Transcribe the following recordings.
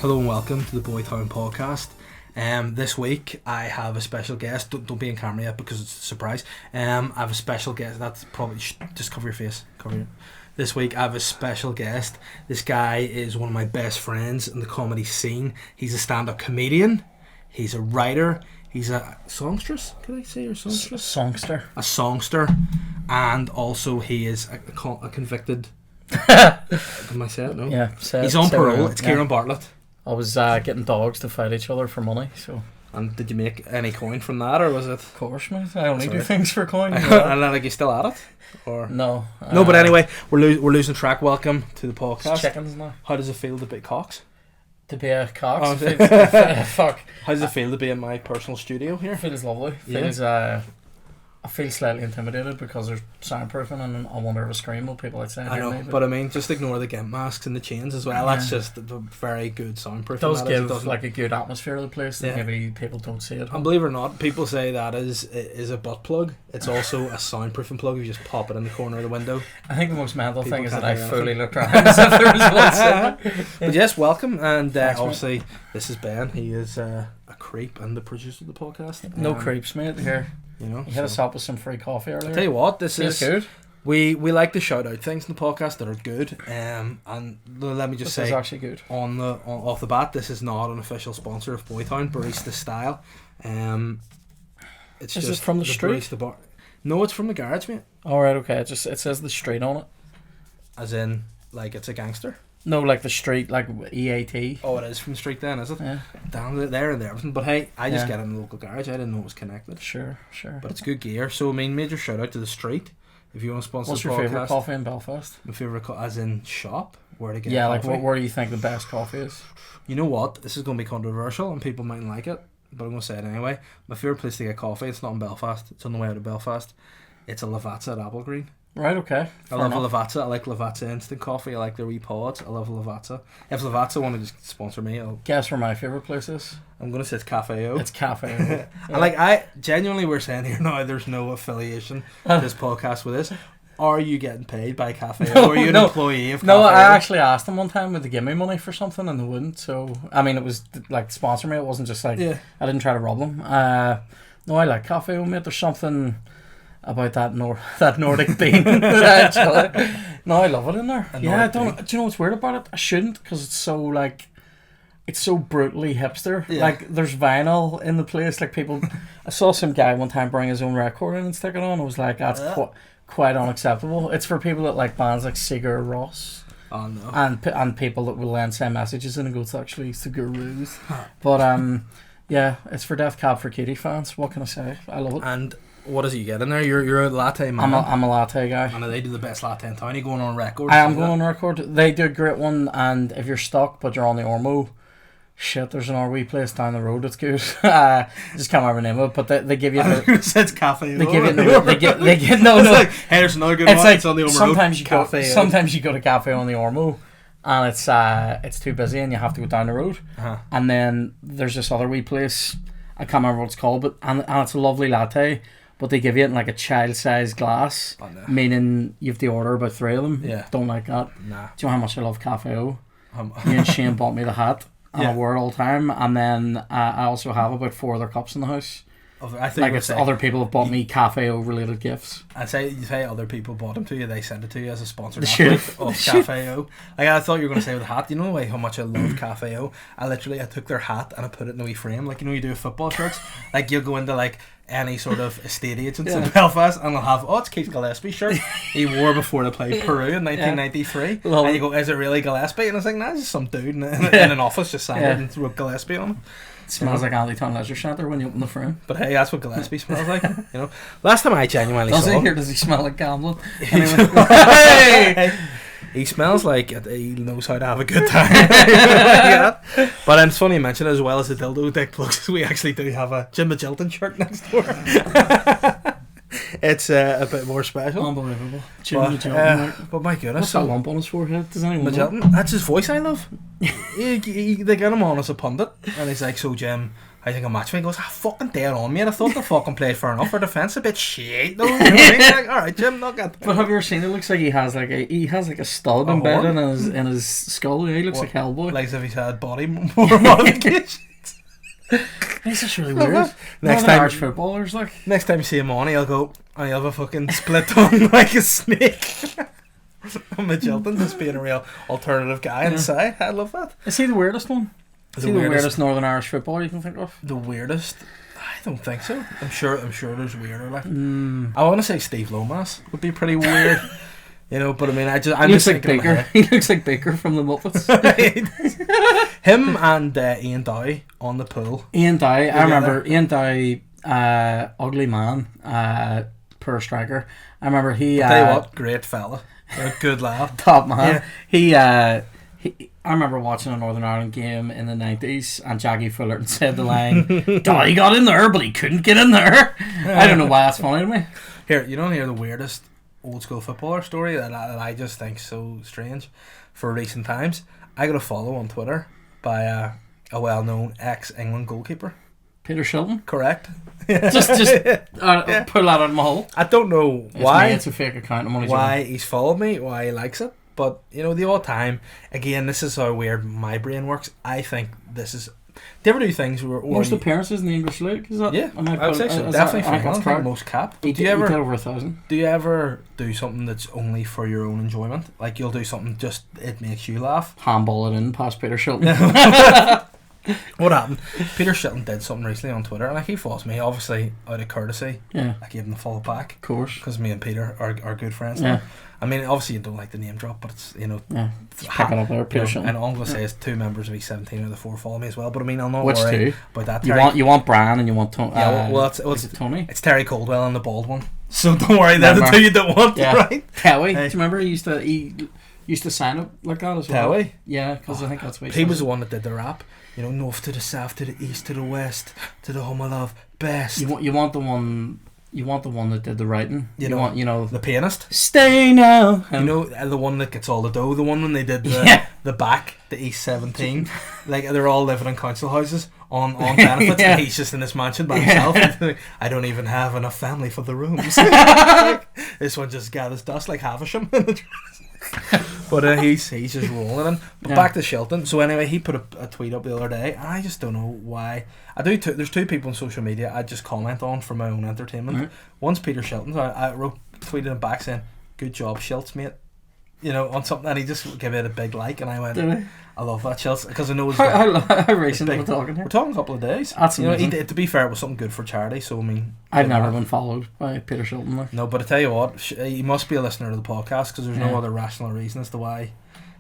Hello and welcome to the Boytown podcast. This week I have a special guest. Don't be in camera yet because it's a surprise. I have a special guest. That's probably just cover your face. This week I have a special guest. This guy is one of my best friends in the comedy scene. He's a stand-up comedian. He's a writer. He's a songstress. Could I say you're a songstress? Songster. A songster, and also he is a convicted. Can I say it? No. Yeah. He's on parole. It's Kieran Bartlett. I was getting dogs to fight each other for money, so. And did you make any coin from that, or was it? Of course, mate. I only do things for coin. And then, like, you still at it, or no? No, but anyway, we're losing track. Welcome to the podcast. Chickens now. How does it feel to be Cox? To be a Cox. Oh, fuck. How does it feel to be in my personal studio here? Feels lovely. Yeah. I feel slightly intimidated because there's soundproofing and I wonder if I scream will people outside I know, hear me, but I mean, just ignore the gimp masks and the chains as well. That's just the very good soundproofing. It does give like a good atmosphere to the place that maybe people don't see it. And believe it or not, people say that is a butt plug. It's also a soundproofing plug. You just pop it in the corner of the window. I think the most mental thing is that I fully looked around as if there was one. But yes, welcome, and Thanks, obviously mate. This is Ben. He is a creep and the producer of the podcast. No creeps, mate. Here. You know, You hit us up with some free coffee earlier. I'll tell you what, this is good. We like to shout out things in the podcast that are good. And let me just This say, is actually good. Off the bat, this is not an official sponsor of Boytown Barista Style. It's Is just it from the street? Barista bar. No, it's from the garage, mate. All right, okay. It says the street on it. As in, like, it's a gangster. No, like the street, like EAT. Oh, it is from the street then, is it? Yeah. Down there and everything. But hey, I just get it in the local garage. I didn't know it was connected. Sure. But it's good gear. So I mean, major shout out to the street. If you want to sponsor What's the your podcast. favourite coffee in Belfast? My favourite as in shop, where to get like coffee. where do you think the best coffee is? You know what? This is going to be controversial and people mightn't like it, but I'm going to say it anyway. My favourite place to get coffee, it's not in Belfast. It's on the way out of Belfast. It's a Lavazza at Applegreen. Right, okay. I love a Lavazza. I like Lavazza instant coffee. I like their wee pods. I love Lavazza. If Lavazza want to just sponsor me, Guess where my favourite place is? I'm going to say it's Cafe O. It's Cafe O. I genuinely, we're saying here now, there's no affiliation to this podcast with this. Are you getting paid by Cafe O? Or are you an employee of Cafe O? No, I actually asked them one time would they give me money for something and they wouldn't. So, I mean, it was like sponsor me. It wasn't just like, I didn't try to rob them. No, I like Cafe O, mate. There's something about that Nordic bean. Actually. No, I love it in there. Do you know what's weird about it? I shouldn't, because it's so like, it's so brutally hipster. Yeah. Like, there's vinyl in the place. Like, people, I saw some guy one time bring his own record in and stick it on. I was like, that's quite unacceptable. It's for people that like bands like Sigur Rós. Oh no. And people that will then send messages in and go, it's actually Sigur Rós. But yeah, it's for Death Cab for Cutie fans. What can I say? I love it. And what does you get in there? You're a latte man. I'm a latte guy. And they do the best latte in town. Are you going on record? I am going on record. They do a great one, and if you're stuck but you're on the Ormo, shit, there's an RW place down the road that's good. Just can't remember the name of it, but they give you it's Cafe O. They give you no. It's like, hey, there's another good it's one. Like, it's on the Ormo sometimes road. Sometimes you go to Cafe on the Ormo and it's too busy and you have to go down the road. And then there's this other wee place, I can't remember what it's called, but and it's a lovely latte, but they give you it in like a child-sized glass, meaning you have to order about 3 of them. Yeah. Don't like that. Nah. Do you know how much I love Cafe O? Me and Shane bought me the hat. And I wear it all the time, and then I also have about 4 other cups in the house. I think like other people have bought me Cafe O related gifts. You say other people bought them to you, they send it to you as a sponsored of Cafe O. Like, I thought you were going to say with the hat. You know how much I love Cafe O? I took their hat and I put it in a wee frame. Like, you know, you do with football shirts. Like, you'll go into like any sort of estate agents in Belfast and they'll have, it's Keith Gillespie's shirt he wore before they played Peru in 1993. And you go, is it really Gillespie? And I was like, nah, it's just some dude in an office just signed it and wrote Gillespie on it. It smells like Alleytown Leisure Centre when you open the frame. But hey, that's what Gillespie smells like. You know, last time I genuinely saw him, does he smell like gambling? Hey! He smells like he knows how to have a good time. But it's funny you mention it, as well as the dildo dick plugs. We actually do have a Jim Magilton shirt next door. It's a bit more special. Unbelievable. But my goodness. What's that lump on his forehead? Does anyone know? That's his voice I love. They get him on as a pundit. And he's like, so Jim, I think a matchmate goes, fucking dead on, mate. I thought the fucking played fair enough for defence. A bit shit, though. You know what I mean? Like, alright, Jim, not good. But have you ever seen it? Looks like he has like a stud embedded in his skull. He looks like Hellboy. Like as if he's had body modifications. He's just really weird. Next time, Irish footballers, like. Next time you see him on, he'll go, I have a fucking split tongue like a snake. Mitch Hilton just being a real alternative guy inside. I love that. Is he the weirdest one? Is he the weirdest Northern Irish footballer you can think of? The weirdest? I don't think so. I'm sure there's weirder. Like I want to say Steve Lomas would be pretty weird. You know, but I mean, I'm just like Baker. He looks like Baker from the Muppets. Him and Ian Dowie on the pool. Ian Dowie, I remember Ian Dowie, ugly man, poor striker. I remember he. I'll tell you what, great fella, a good lad, top man. Yeah. He. I remember watching a Northern Ireland game in the 90s and Jackie Fullerton said the line, Dowie got in there, but he couldn't get in there. I don't know why that's funny to me. Here, you don't hear the weirdest old school footballer story that I just think so strange for recent times. I got a follow on Twitter by a well-known ex-England goalkeeper. Peter Shilton? Correct. just pull that out of my hole. I don't know why. It's a fake account. Why he's followed me, why he likes it. But, you know, the odd time, again, this is how weird my brain works. I think this is... Do you ever do things where... Most appearances in the English league? Is that? Yeah, I would say so. Definitely for most cap. Do you ever... over 1,000. Do you ever do something that's only for your own enjoyment? Like, you'll do something just... It makes you laugh. Handball it in past Peter Shilton. What happened? Peter Shilton did something recently on Twitter, and like he follows me, obviously out of courtesy. Yeah, I gave him the follow back, of course, because me and Peter are good friends. Yeah, now. I mean, obviously you don't like the name drop, but it's it's picking up there, Peter Shilton. And all I'm gonna say is 2 members of E17 or the 4 follow me as well. But I mean, I'll not worry about that. You want Brian and you want Tony. It's Tony. It's Terry Coldwell and the bald one. So don't worry, they're the 2 you don't want, right? Howie, do you remember he used to sign up like that as well? Howie? Yeah, because I think that's what he was the one that did the rap. You know, north to the south, to the east, to the west, to the home I love best. You want the one that did the writing. You want the pianist. Stay now. You know, the one that gets all the dough. The one when they did the back, the East 17. Like they're all living in council houses on benefits, and he's just in this mansion by himself. I don't even have enough family for the rooms. This one just gathers dust like Havisham. But he's just rolling in. But back to Shilton. So anyway, he put a tweet up the other day, and I just don't know why. There's 2 people on social media I just comment on for my own entertainment. Mm-hmm. One's Peter Shilton. So I tweeted him back saying, "Good job, Shilts, mate." You know, on something, and he just gave it a big like, and I went, I love that, Shilts, because I know it's how recent we're talking here. We're talking a couple of days. That's amazing. To be fair, it was something good for charity. So I mean, I've never been followed by Peter Shilton. Like. No, but I tell you what, he must be a listener to the podcast, because there's no other rational reason as to why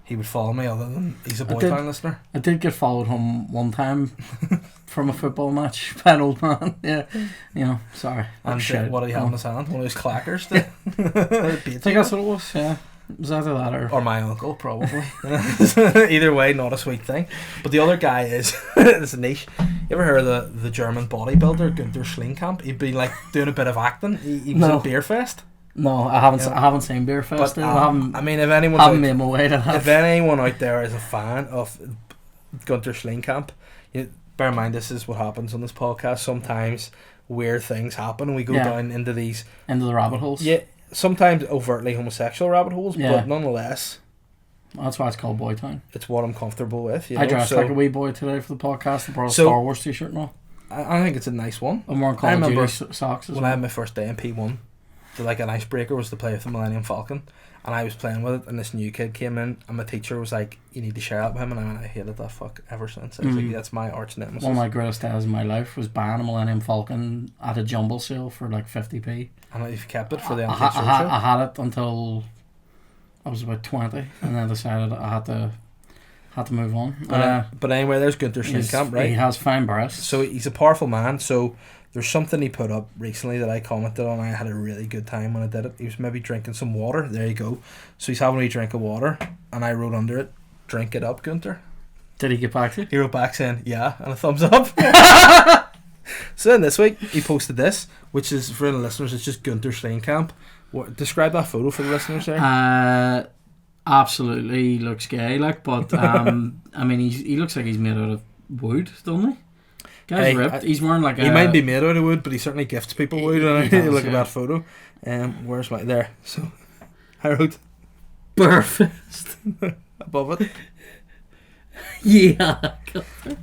he would follow me other than he's a Boytown listener. I did get followed home one time from a football match by an old man. Yeah, sorry. And what did he have in his hand? One of those clackers. I think that's what it was. Yeah. Was either that or my uncle, probably. Either way, not a sweet thing. But the other guy is this is niche. You ever heard of the German bodybuilder Günther Schlingkamp? He'd been like doing a bit of acting. He was at Beer Fest. No, I haven't seen Beer Fest. But, I mean, if anyone out there is a fan of Günther Schlingkamp, bear in mind this is what happens on this podcast. Sometimes weird things happen, and we go down into the rabbit holes. Yeah. Sometimes overtly homosexual rabbit holes, but nonetheless, that's why it's called Boytown. It's what I'm comfortable with. I dressed like a wee boy today for the podcast. I brought a Star Wars t-shirt and all. I think it's a nice one. I'm wearing Call of Duty socks as well. When I had my first day in P1, like an icebreaker was to play with the Millennium Falcon, and I was playing with it, and this new kid came in, and my teacher was like, "You need to share that with him," and I hated that fuck ever since. I was like, that's my arch nemesis. One of my greatest days in my life was buying a Millennium Falcon at a jumble sale for like 50p. And you've kept it for the antique social? I had it until I was about 20, and then decided I had to move on. But anyway, there's Günther Schlingkamp, right? He has fine breasts. So he's a powerful man. So there's something he put up recently that I commented on. I had a really good time when I did it. He was maybe drinking some water. There you go. So he's having a drink of water, and I wrote under it, "Drink it up, Günther." Did he get back to you? He wrote back saying, "Yeah," and a thumbs up. So then this week he posted this, which is for the listeners. It's just Günther Schlingkamp. Describe that photo for the listeners there. Absolutely looks gay, like, but I mean he looks like he's made out of wood, doesn't he? Guy's ripped. He's wearing like he might be made out of wood, but he certainly gifts people wood. Look at that photo. Where's my there? So I wrote Belfast above it. Yeah.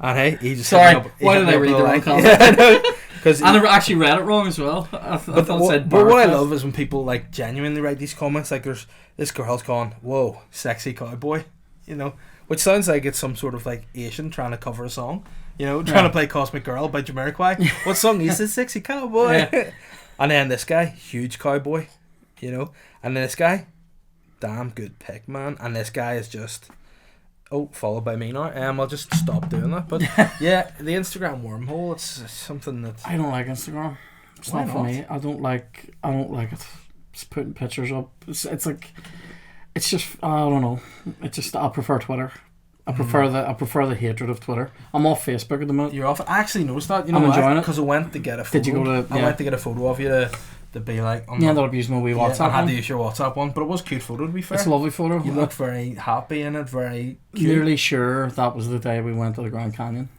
And hey, he just sorry. Why did I read the wrong comment? Because I actually read it wrong as well. I thought it said but what I love is when people like genuinely write these comments. Like there's this girl's gone, whoa, sexy cowboy, you know, which sounds like it's some sort of like Asian trying to cover a song, you know, trying to play Cosmic Girl by Jamiroquai. What song is this? Sexy cowboy. Yeah. And then this guy, huge cowboy, you know, and then this guy, damn good pick, man. And this guy is just followed by me now. I'll just stop doing that. But yeah, the Instagram wormhole, it's something that I don't like Instagram. It's not for me. I don't like it. Just putting pictures up. It's like, it's just, I don't know. It's just, I prefer Twitter. I prefer the hatred of Twitter. I'm off Facebook at the moment. You're off. I actually noticed that. You know, I'm enjoying it because I went to get a photo. Did you go to? Yeah. I went to get a photo of you to be like. You ended up using my wee WhatsApp. I had to use your WhatsApp one, but it was a cute photo to be fair. It's a lovely photo. You look very happy in it. Very cute. Nearly sure that was the day we went to the Grand Canyon.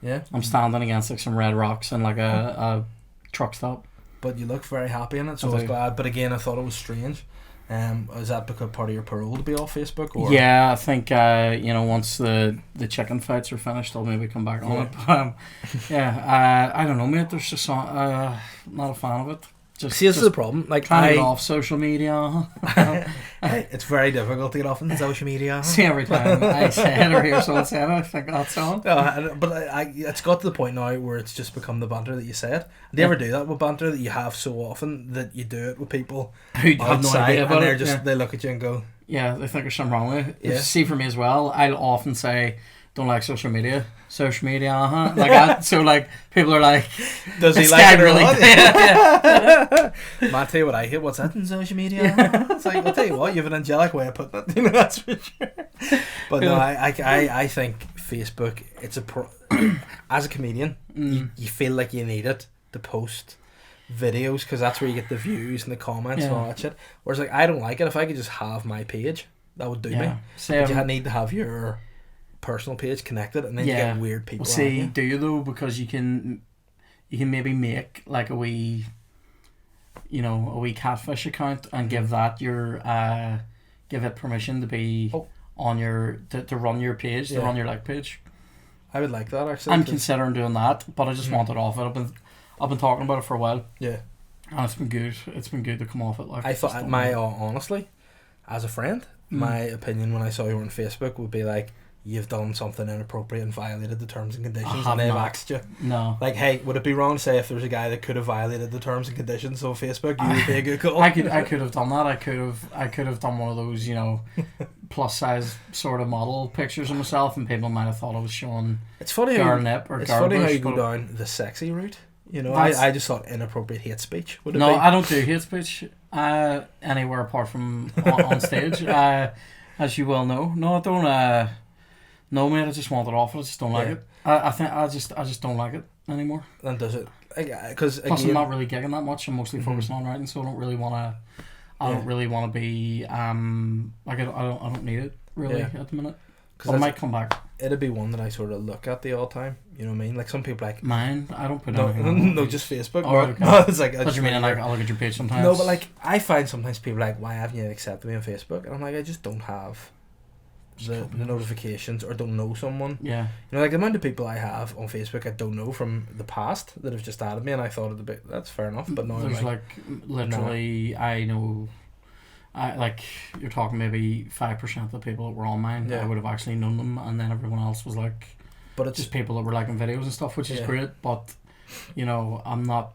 Yeah. I'm standing against like some red rocks and like a truck stop. But you look very happy in it, so I was glad. But again, I thought it was strange. Is that because part of your parole to be off Facebook? Or? Yeah, I think once the chicken fights are finished, I'll maybe come back on it. But I don't know, mate. There's just not a fan of it. See, this is the problem. Like, trying to get off social media. It's very difficult to get off on social media. See, every time I say it or hear someone say it, I think that's on. But it's got to the point now where it's just become the banter that you said. Do you ever do that with banter that you have so often that you do it with people who have no idea about and they look at you and go, yeah, they think there's something wrong with it. Yeah. See, for me as well, I'll often say, don't like social media. Like that. So like people are like, does he like it really? Yeah. Matt, tell you what I hate. What's that in social media? It's like, I'll tell you what, you have an angelic way of putting it. You know, that's for sure. But no, I think Facebook. It's as a comedian, you feel like you need it to post videos because that's where you get the views and the comments and all that shit. Whereas like I don't like it. If I could just have my page, that would do me. But you need to have your personal page connected, and then you get weird people. Well, see, do you though? Because you can maybe make like a wee catfish account and give that your give it permission to be on your to run your page, to run your like page. I would like that actually. I'm considering doing that, but I just want it off it. I've been talking about it for a while. Yeah, and it's been good. It's been good to come off it. Like I thought, honestly, as a friend, my opinion when I saw you on Facebook would be like, you've done something inappropriate and violated the terms and conditions, and they've axed you. No. Like, hey, would it be wrong to say if there was a guy that could have violated the terms and conditions of Facebook, you would be a good call? I could have done that. I could have done one of those, plus size sort of model pictures of myself, and people might have thought I was showing. It's funny how you go down the sexy route. I just thought inappropriate hate speech. Would it be? I don't do hate speech anywhere apart from on stage. As you well know. No, I don't. No, mate, I just want it off. I just don't like it. I think I just don't like it anymore. And does it? Because plus, I'm not really gigging that much. I'm mostly focusing on writing, so I don't really want to. I don't really want to be like I don't need it really at the minute. But I might come back. It'd be one that I sort of look at the all time. You know what I mean? Like some people like mine. I don't put anything. No, just Facebook. Okay. No, it's like. What do you mean? Like I'll look at your page sometimes. No, but like I find sometimes people like, why haven't you accepted me on Facebook? And I'm like, I just don't have the notifications or don't know someone. Yeah. Like the amount of people I have on Facebook I don't know from the past that have just added me, and I thought that's fair enough. But now there's like literally I know. Like you're talking maybe 5% of the people that were on mine. I would have actually known them, and then everyone else was like, but it's just people that were liking videos and stuff, which is great. But I'm not.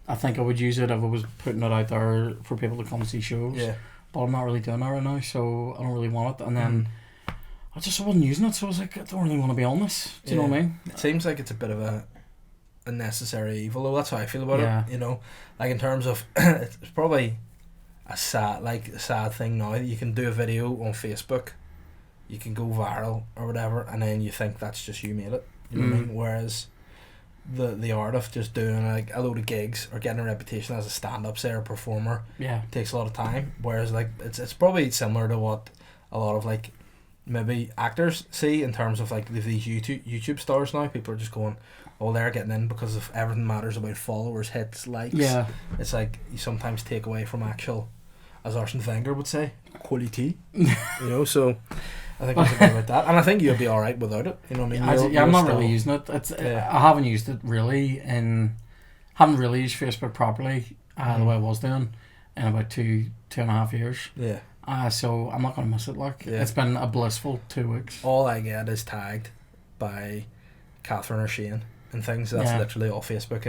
I think I would use it if I was putting it out there for people to come see shows. Yeah. But I'm not really doing that right now, so I don't really want it. And then I wasn't using it, so I was like, I don't really want to be on this. Do you know what I mean? It seems like it's a bit of a necessary evil, though. That's how I feel about it. Like in terms of it's probably a sad thing now that you can do a video on Facebook, you can go viral or whatever, and then you think that's just you made it. You know what I mean? Whereas the art of just doing like a load of gigs or getting a reputation as a stand-up say or performer takes a lot of time. Whereas like it's probably similar to what a lot of like maybe actors see in terms of like these YouTube stars now. People are just going, oh, they're getting in because of everything matters about followers, hits, likes. Yeah. It's like you sometimes take away from actual, as Arsene Wenger would say, quality. So I think it's a bit about that, and I think you'll be all right without it. You know what I mean? I'm not really using it. I haven't used it really haven't really used Facebook properly the way I was doing in about 2.5 years. Yeah. So I'm not gonna miss it. It's been a blissful 2 weeks. All I get is tagged by Catherine or Shane and things. That's literally all Facebook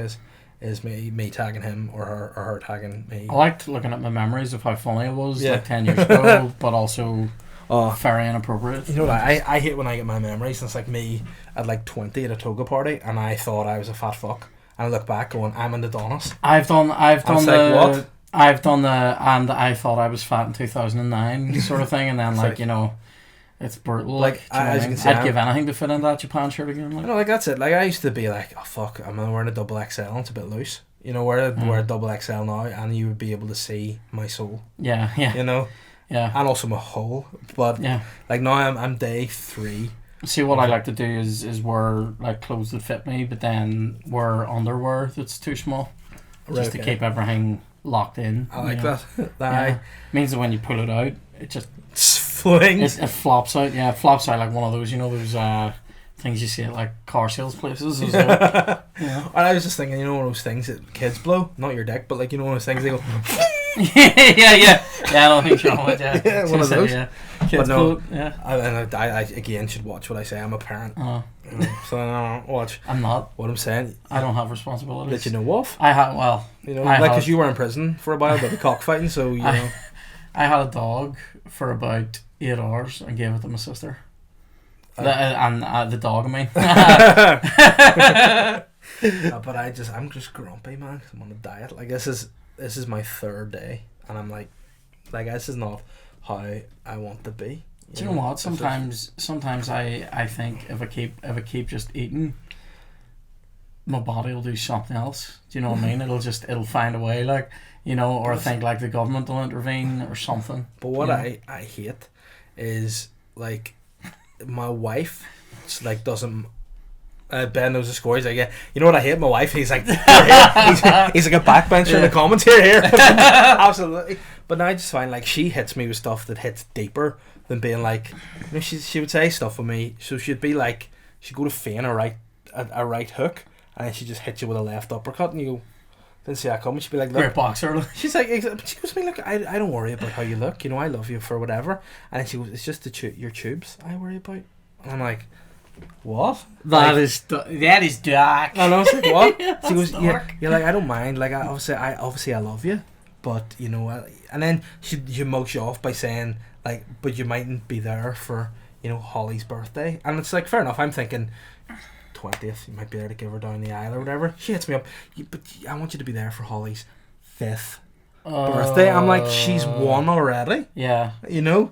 is me tagging him or her tagging me. I liked looking at my memories of how funny it was 10 years ago, but also very inappropriate. You know what? I hate when I get my memories and it's like me at like 20 at a toga party and I thought I was a fat fuck and I look back going, I'm in the Donis. I've done what? I've done and I thought I was fat in 2009 sort of thing, and then it's brutal. Like as you can see, I'd give anything to fit in that Japan shirt again. That's it. Like I used to be like, oh fuck, I'm wearing a double XL and it's a bit loose. Wear a double XL now and you would be able to see my soul. Yeah. Yeah. And also my hole. But like now I'm day 3. See, what I like to do is wear like clothes that fit me, but then wear underwear that's too small, just to keep everything locked in. I like that. Means that when you pull it out, it just flings. It flops out. Yeah, it flops out like one of those, those things you see at like car sales places. And I was just thinking, one of those things that kids blow, not your dick, but like one of those things they go. yeah. I don't think so much. Yeah, one of those. Kids blow. Yeah. I again should watch what I say. I'm a parent. So I don't watch. I'm not. What I'm saying. I don't have responsibilities. Did you know of? I had. Well, because you were in prison for a while, but the cockfighting. So I had a dog for about 8 hours and gave it to my sister. The dog, I mean. But I'm just grumpy, man. Cause I'm on a diet. Like this is my 3rd day, and I'm like this is not how I want to be. Do you know what? Sometimes I think if I keep just eating, my body will do something else. Do you know what I mean? It'll find a way, or I think like the government will intervene or something. But what I hate is like my wife doesn't. Ben knows the score. He's like, yeah. You know what I hate? My wife. He's like, he's like a backbencher in the comments here. Absolutely. But now I just find like she hits me with stuff that hits deeper than being like, she would say stuff with me. So she'd be like, she'd go to feign a right hook, and then she just hit you with a left uppercut, and you go, didn't see that coming. She'd be like, look, great boxer. She's like, she goes to me, look, I don't worry about how you look. I love you for whatever. And then she goes, it's just your tubes I worry about. And I'm like, what? That is dark. And I was like, what? She goes, yeah, like I don't mind. Like I obviously I love you, but and then she mugs you off by saying like, but you mightn't be there for Holly's birthday, and it's like fair enough. I'm thinking 20th, you might be there to give her down the aisle or whatever. She hits me up, but I want you to be there for Holly's 5th birthday. I'm like, she's won already. Yeah.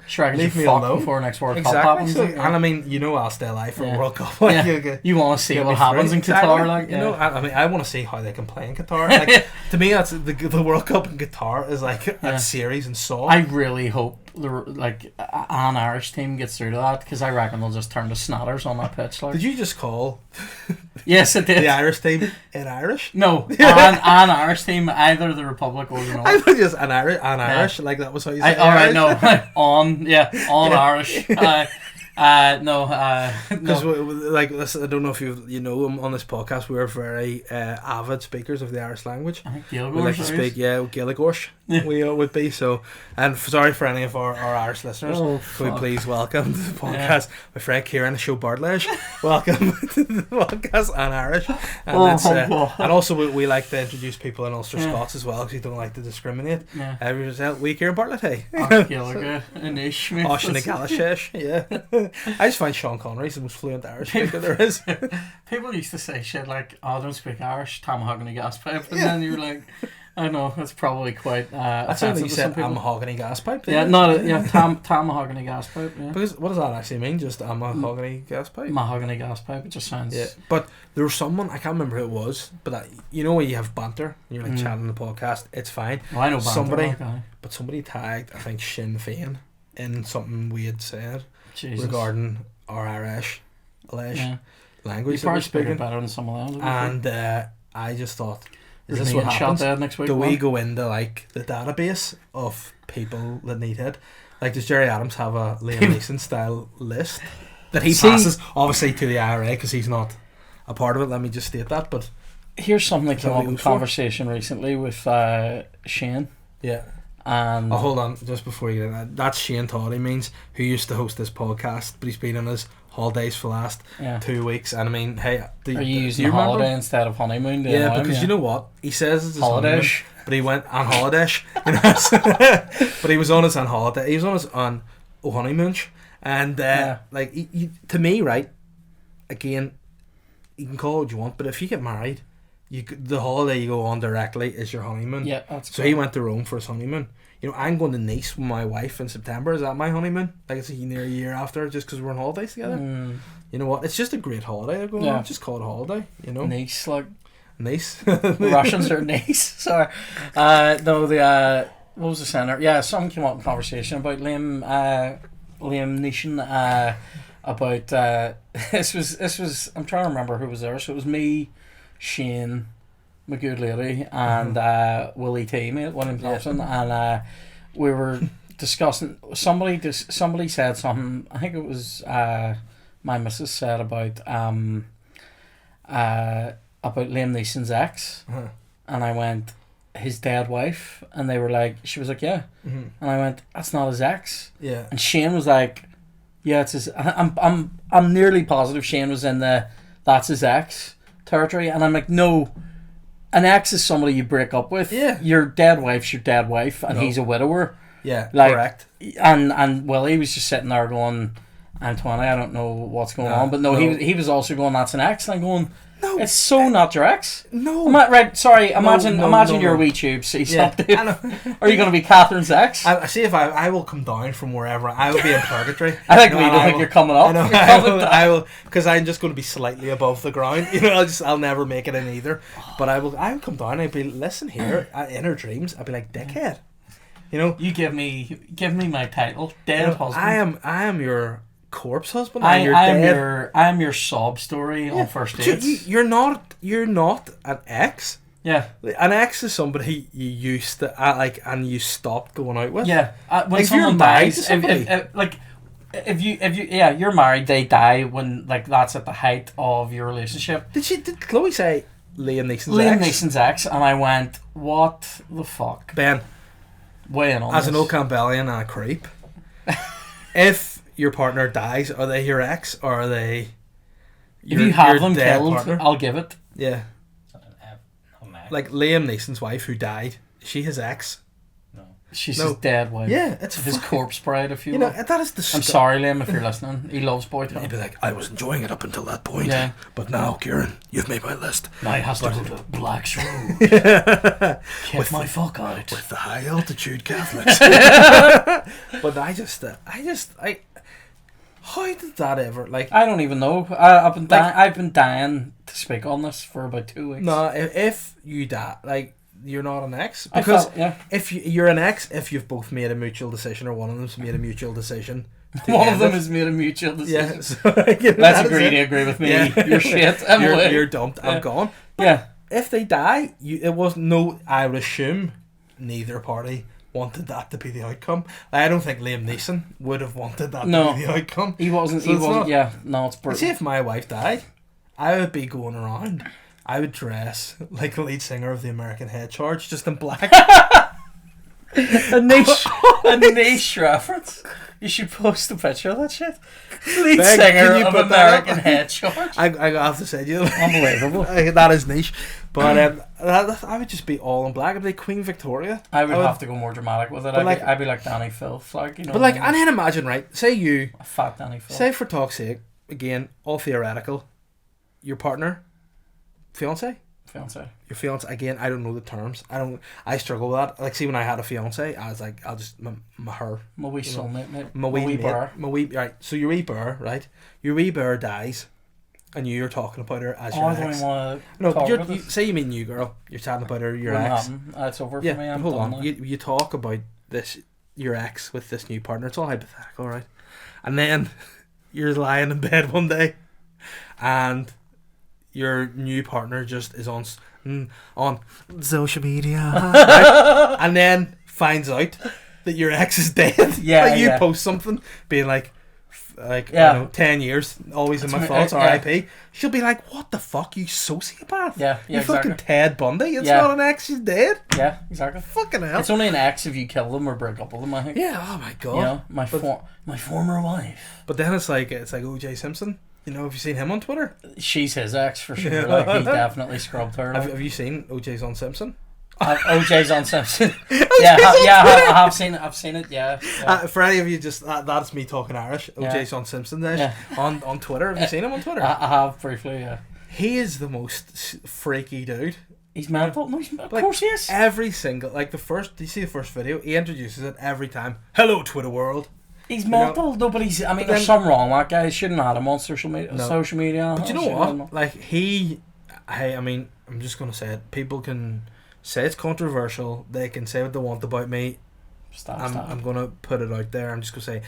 Sure, I can leave me alone before next World Cup happens. So, and I mean, I'll stay alive for World Cup. You want to see what happens in Qatar, I mean, I want to see how they can play in Qatar. Like to me, that's the World Cup in Qatar is like that series and Saw. I really hope an Irish team gets through to that, because I reckon they'll just turn to snatters on that pitch. Did you just call? Yes, it did. The Irish team in Irish? No, an Irish team, either the Republic or the North. I thought just an Irish, like that was how you said. Alright, no, on Irish. Because like this, I don't know if on this podcast we are very avid speakers of the Irish language. I think we like to speak Gaeligorsh. We would be so. And sorry for any of our Irish listeners. Could we please welcome to the podcast my friend Kieran Show Bartlage. Welcome to the podcast on Irish. And and also we like to introduce people in Ulster Scots as well, because we don't like to discriminate. We Kieran Bartlett, hey. Gaeilge, Anish, Oshna Galashesh, yeah. I just find Sean Connery's the most fluent Irish speaker there is. People used to say shit like, I don't speak Irish, Tom Mahogany gas pipe, and then you were like, I know, that's probably quite that's something you said, a mahogany gas pipe. Tom Mahogany gas pipe, yeah. Because what does that actually mean, just a mahogany gas pipe? Mahogany gas pipe, it just sounds... Yeah, but there was someone, I can't remember who it was, but when you have banter, and you're like chatting on the podcast, it's fine. Well, I know banter, But somebody tagged, I think, Sinn Féin in something we had said. regarding our Irish language. You probably speak it better than some of them. And I just thought, is this what happens? Next week, do we go into like the database of people that need it? Like, does Jerry Adams have a Liam Neeson style list that he passes obviously to the IRA because he's not a part of it? Let me just state that. But here's something that came up in conversation recently with Shane. Yeah. And hold on, just before you get in, that's Shane Todd, he means, who used to host this podcast, but he's been on his holidays for the last 2 weeks. And I mean, hey, are you using holiday instead of honeymoon? Yeah, because you know what? He says it's his honeymoon, but he went on holiday. But he was on his on holiday. He was on his on honeymoon. And like, to me, right, again, you can call it what you want, but if you get married, the holiday you go on directly is your honeymoon. Yeah, that's so cool. He went to Rome for his honeymoon. You know, I'm going to Nice with my wife in September. Is that my honeymoon? Like, it's near a year after, just because we're on holidays together. You know what? It's just a great holiday. Going on. Just call it a holiday. You know, Nice, like Nice. The Russians are Nice. Sorry. No, the what was the center? Yeah, something came up in conversation about Liam Neeson. About this was I'm trying to remember who was there. So it was me, Shane, my good lady, and Willie T, mate, William Thompson, and we were discussing. Somebody said something. I think it was my missus said about Liam Neeson's ex, and I went, his dead wife, and they were like, she was like, yeah, and I went, that's not his ex, and Shane was like, yeah, it's his. I'm nearly positive Shane was in the that's his ex territory, and I'm like, no, an ex is somebody you break up with. Yeah, your dead wife's your dead wife, and he's a widower. Yeah, like, correct. And Willie was just sitting there going, I'm 20, I don't know what's going on, but he was also going, that's an ex, and I'm going, no, it's so not your ex. No, right? Sorry, imagine your wee tube. See something. Are you going to be Catherine's ex? I see if I will come down from wherever. I will be in purgatory. I think we don't think you're coming up. I will, because I'm just going to be slightly above the ground. You know, I'll never make it in either. But I will come down. I'll be, listen here, in her dreams, I'll be like, dickhead. You know, you give me my title, dead husband. I am your corpse husband. I'm your sob story on first dates. You're not an ex. Yeah, an ex is somebody you used to like and you stopped going out with. Yeah, when someone dies, if you're married, they die when, like, that's at the height of your relationship. Did Chloe say Liam Neeson's ex? And I went, what the fuck, Ben? Way in on as this. an old Campbellian and a creep. If your partner dies, are they your ex or are they if you have them killed partner? I'll give it. Yeah, like Liam Neeson's wife who died, is she his ex? No, she's his dead wife. Yeah, it's his corpse bride, if you know. That is I'm sorry, Liam, if you're listening. He loves Boy Town. He'd be like, I was enjoying it up until that point, but now, Kieran, you've made my list. Now he has to go to Black's Road. Kick my fuck out with the high altitude Catholics. But I just how did that ever, like? I don't even know. I've been dying to speak on this for about 2 weeks. No, if you die, like, you're not an ex, because if you're an ex, if you've both made a mutual decision or one of them's made a mutual decision. One of them has made a mutual decision. Yeah, so, let's agree with me. Yeah. You're shit. You're dumped. I'm gone. But if they die, it was no. I would assume neither party wanted that to be the outcome. I don't think Liam Neeson would have wanted that to be the outcome. He wasn't. So he wasn't. It's brutal. See, if my wife died, I would be going around. I would dress like the lead singer of the American Head Charge, just in black. a niche reference. You should post a picture of that shit. Lead singer of American Head Charge. I have to say, unbelievable. That is niche. But I would just be all in black. I'd be Queen Victoria. I would have to go more dramatic with it. I'd be like Danny Filth, like, you know. But like, and then imagine, right? Say you a fat Danny Filth. Say, for talk's sake, again, all theoretical. Your partner, fiance. Your fiance, again, I don't know the terms. I struggle with that. Like, see, when I had a fiance, I was like, I'll just my wee soulmate, mate. My wee bear. Right. So your wee bear, right? Your wee bear dies, and you're talking about her as your ex. Say you meet a new girl. You're chatting about her, your ex. It's over for me. Hold on. You talk about this, your ex with this new partner. It's all hypothetical, right? And then you're lying in bed one day, and your new partner just is on social media, right? And then finds out that your ex is dead. Yeah, like you yeah. post something being like Yeah. 10 years, always in my thoughts, R.I.P. She'll be like, what the fuck, you sociopath? Yeah, you exactly. fucking Ted Bundy. It's not an ex, she's dead. Yeah, exactly. Fucking hell. It's only an ex if you kill them or break up with them, I think. Yeah, oh my god. You know, my former wife. But then it's like O.J. Simpson. You know, have you seen him on Twitter? She's his ex for sure. Like, he definitely scrubbed her. Like. Have you seen O.J.'s on Simpson? OJ's on Simpson. I have seen it. I've seen it. Yeah. For any of you, just that's me talking Irish. OJ's on Simpson. On Twitter. Have you seen him on Twitter? I have briefly. Yeah. He is the most freaky dude. He's mental. No, of course he is. Every single do you see the first video? He introduces it every time. Hello, Twitter world. He's mental. No, but he's. I mean, there's something wrong with that guy. He shouldn't have had him on social media. No. Social media. But you know what? Like I mean, I'm just gonna say it. People can say it's controversial. They can say what they want about me. I'm gonna put it out there. I'm just gonna say,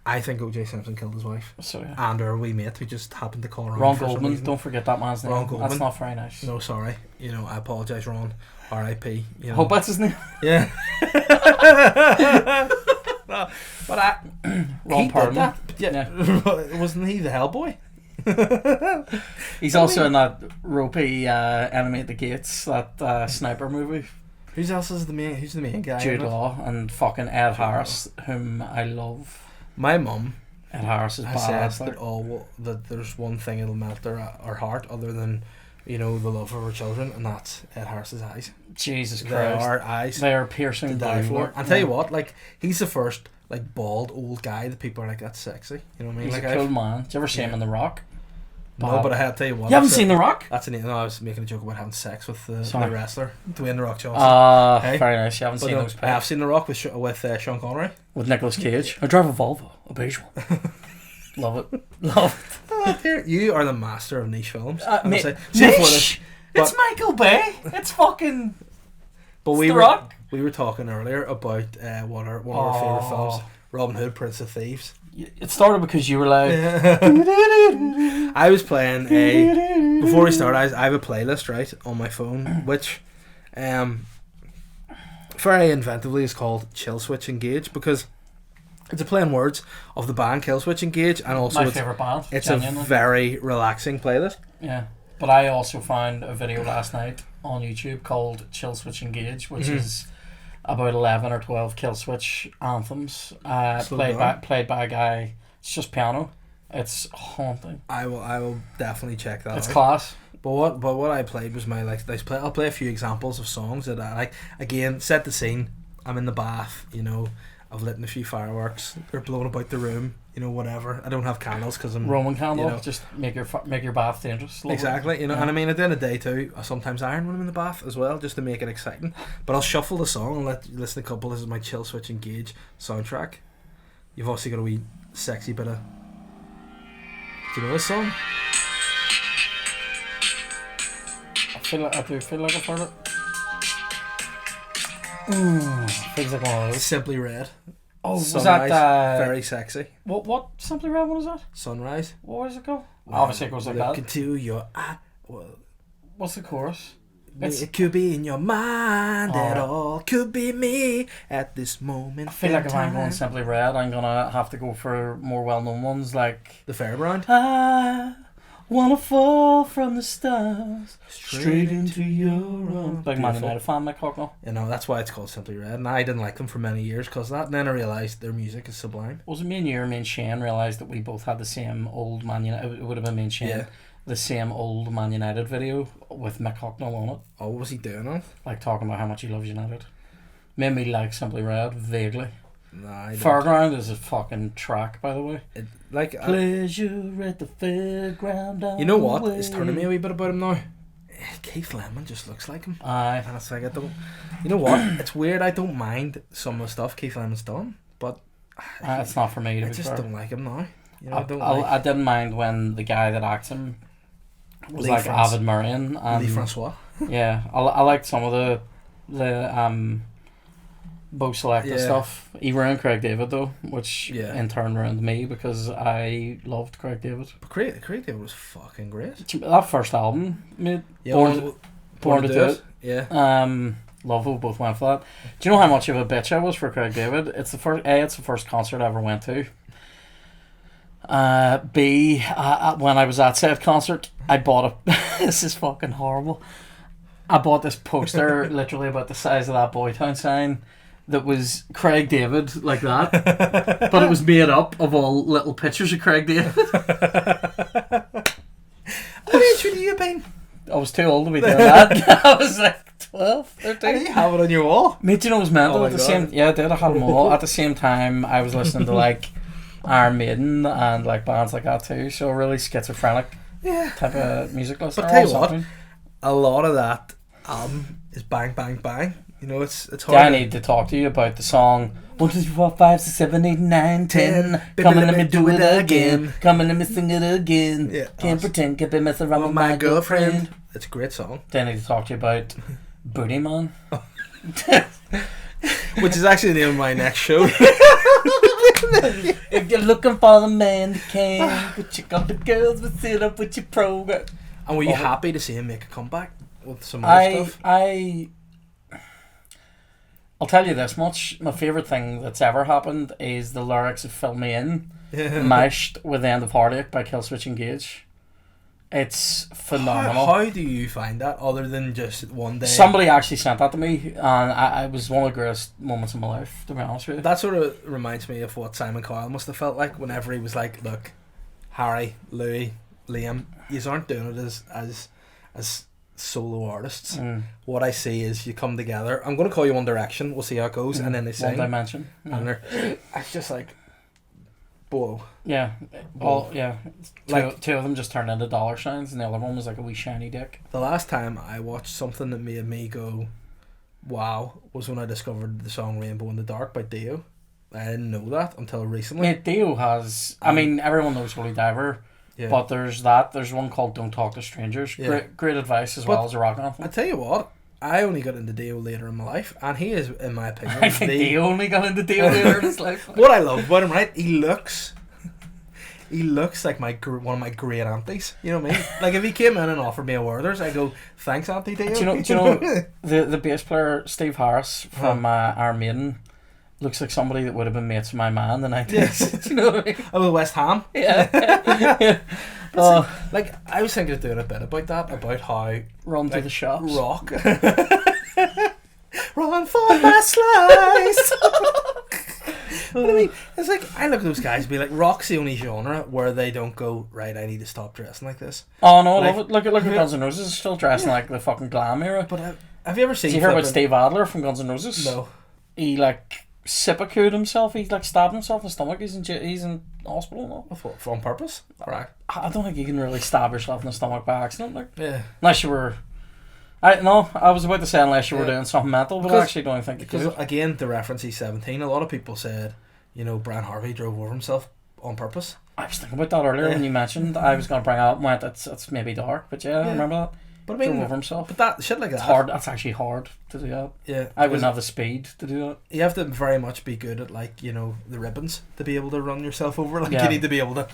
I think O.J. Simpson killed his wife. So yeah. And our wee mate who just happened to call her Ron Goldman. Don't forget that man's name. Ron Goldman. That's not very nice. No, sorry. I apologise, Ron. R.I.P. Hope that's his name. Yeah. But Ron Perlman. Yeah. Wasn't he the Hellboy? He's also in that ropey Enemy at the Gates, that sniper movie. Who's the main guy? Jude Law and fucking Ed Harris, whom I love. My mum. Ed Harris is badass. Said that there's one thing that'll melt our heart other than the love of our children, and that's Ed Harris's eyes. Jesus Christ, they are eyes. They are piercing to die for. And tell you what, like he's the first bald old guy that people are like, that's sexy. You know what I mean? He's a cool man. Did you ever see him in The Rock? No, but I had to tell you what. You haven't seen The Rock? I was making a joke about having sex with the wrestler, Dwayne The Rock Johnson. Hey? Very nice. You haven't seen those pics. I have seen The Rock with Sean Connery. With Nicolas Cage. I drive a Volvo, a beige one. Love it. You are the master of niche films. Niche? It's Michael Bay. It's fucking... But The Rock. We were talking earlier about one of our favourite films, Robin Hood, Prince of Thieves. It started because you were like... I was playing before we started, I have a playlist, right, on my phone, which very inventively is called Chill Switch Engage, because it's a play on words of the band Kill Switch Engage, and also my favourite band. It's genuinely a very relaxing playlist. Yeah. But I also found a video last night on YouTube called Chill Switch Engage, which is about 11 or 12 kill switch anthems played by a guy. It's just piano. It's haunting. I will definitely check that out. It's class. But what I played was my I'll play a few examples of songs that I like. Again, set the scene. I'm in the bath, I've lit a few fireworks. They're blowing about the room, whatever. I don't have candles because I'm Roman candle. Just make your bath dangerous. Exactly, And I mean, at the end of the day too, I sometimes iron when I'm in the bath as well, just to make it exciting. But I'll shuffle the song and let you listen to a couple. This is my Chill Switch Engage soundtrack. You've also got a wee sexy bit of. Do you know this song? I do feel like I've heard it. Feels like one of those. Simply Red. Oh, Sunrise, was that very sexy? What Simply Red one is that? Sunrise. What does it go? Obviously it goes like that. Look into your eye. What's the chorus? It could be in your mind at all. Could be me at this moment. I feel like if I'm going Simply Red, I'm gonna have to go for more well-known ones like the Fairbrand. I wanna fall from the stars straight into your arms. Big Man United fan, Mick Hucknall. That's why it's called Simply Red. And I didn't like them for many years because of that. And then I realised their music is sublime. Was it me and you or me and Shane realised that we both had the same old Man United? It would have been me and Shane. Yeah. The same old Man United video with Mick Hucknall on it. Oh, what was he doing on? Like talking about how much he loves United. Made me like Simply Red vaguely. Nah, I Fairground is a fucking track, by the way. Pleasure at the fairground. You know what? It's turning me a wee bit about him now. Keith Lemon just looks like him. Aye. And it's like I don't. You know what? It's weird. I don't mind some of the stuff Keith Lemon's done, but it's not for me. I just don't like him now. I didn't mind when the guy that acts him was like Avid Marion and Lee Francois. Yeah, I liked some of the Bo selected stuff. He ruined Craig David though, which in turn ruined me because I loved Craig David. But Craig David was fucking great. That first album, mate. Born to Do It. Yeah. Love we both went for that. Do you know how much of a bitch I was for Craig David? It's the first concert I ever went to. B, when I was at said concert, I bought this is fucking horrible. I bought this poster literally about the size of that Boytown sign that was Craig David like that, but it was made up of all little pictures of Craig David. What age would you have been? I was too old to be doing that. I was like 12, 13. And you have it on your wall? Mate, do you know it was mental? I did. I had them all. At the same time, I was listening to like Iron Maiden and like bands like that too. So really schizophrenic type of music listener. But tell you what, a lot of that is bang, bang, bang. You know, it's hard. I need to talk to you about the song 1, 2, 3, 4, 5, 6, 7, 8, 9, 10. Come and let me do it again. Come and let me sing it again. Yeah, can't pretend, can't be messing around with my girlfriend. It's a great song. Then I need to talk to you about Booty Man. Which is actually the name of my next show. If you're looking for the man that can, but check out the girls that sit up with your program. And were you happy to see him make a comeback with some other stuff? I'll tell you this much. My favourite thing that's ever happened is the lyrics of Fill Me In, mashed with The End of Heartache by Killswitch Engage. It's phenomenal. How do you find that other than just one day? Somebody actually sent that to me, and it was one of the greatest moments of my life, to be honest with you. That sort of reminds me of what Simon Cowell must have felt like whenever he was like, look, Harry, Louis, Liam, yous aren't doing it as solo artists. What I see is you come together. I'm going to call you One Direction. We'll see how it goes. And then they sing. One Dimension. And it's just like, whoa. Yeah. Well, yeah. Two of them just turned into dollar signs, and the other one was like a wee shiny dick. The last time I watched something that made me go, wow, was when I discovered the song Rainbow in the Dark by Dio. I didn't know that until recently. Yeah, Dio has... I mean, everyone knows Holy Diver. Yeah. But there's one called Don't Talk to Strangers. Yeah. Great advice as well as a rock anthem. I tell you what, I only got into Dio later in my life, and he is, in my opinion, I think Dio only got into Dio later in his life. What I love about him, right? He looks like one of my great aunties. You know what I mean? Like if he came in and offered me a Werther's, I go, thanks, Auntie Dio. Do you know the bass player Steve Harris from Iron Maiden looks like somebody that would have been mates with my man in the 90s. Yes. Do you know what I mean? Oh, with West Ham? Yeah. Like, I was thinking of doing a bit about that, about how... Run to the shops. Rock. Run for my slice! What I mean, it's like, I look at those guys and be like, rock's the only genre where they don't go, right, I need to stop dressing like this. Oh, no, I love it. Look at Guns N' Roses, still dressing like the fucking glam era. But have you ever seen... Did you hear about Steve Adler from Guns N' Roses? No. He, like... Sippacued himself. He like stabbed himself in the stomach. He's in hospital now. What, on purpose? Right. I don't think you can really stab yourself in the stomach by accident. Like, unless you were. I was about to say unless you were doing something mental, but I actually don't think you could. Because again, the reference he's 17. A lot of people said, Brian Harvey drove over himself on purpose. I was thinking about that earlier when you mentioned. I was going to bring it up and went, that's maybe dark, but I remember that. But I mean, drove over himself. But that shit like that. It's hard. That's actually hard to do that. Yeah. I wouldn't have the speed to do that. You have to very much be good at the ribbons to be able to run yourself over. Like you need to be able to,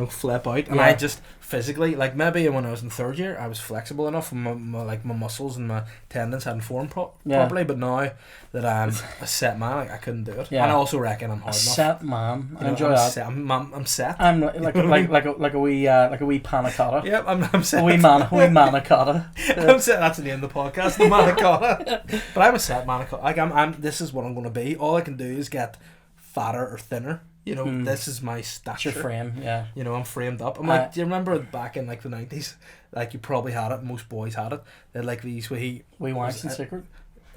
flip out. And I just physically, like maybe when I was in third year, I was flexible enough, and my muscles and my tendons hadn't formed properly. But now that I'm a set man, I couldn't do it. Yeah. And I also reckon I'm hard enough. Set man. I enjoy that. I'm set. I'm like a wee panna cotta. Yep, I'm set. A wee manna cotta. I'm set. That's the name of the podcast, the manna cotta. But I'm a set manna cotta. Like I'm. This is what I'm going to be. All I can do is get fatter or thinner. This is my stature. Your frame, yeah. I'm framed up. I'm like, do you remember back in like the 90s? Like you probably had it. Most boys had it. They had like these wee wanks in secret.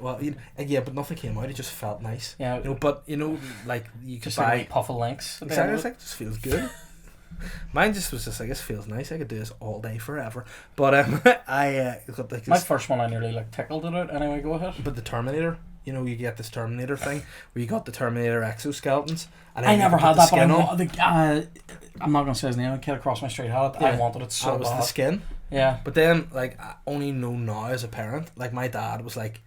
Well, but nothing came out. It just felt nice. Yeah. But like you could just buy like a puff of links. Exactly. It's like it just feels good. Mine just was just like, it feels nice. I could do this all day forever. But I got like this. My first one, I nearly like tickled it out. Anyway, go ahead. But the Terminator. You get this Terminator thing where you got the Terminator exoskeletons. And I never had that, but I'm not going to say his name. A kid across my street had it. Yeah. I wanted it so bad. It was the skin. Yeah. But then, like, I only know now as a parent, like, my dad was like,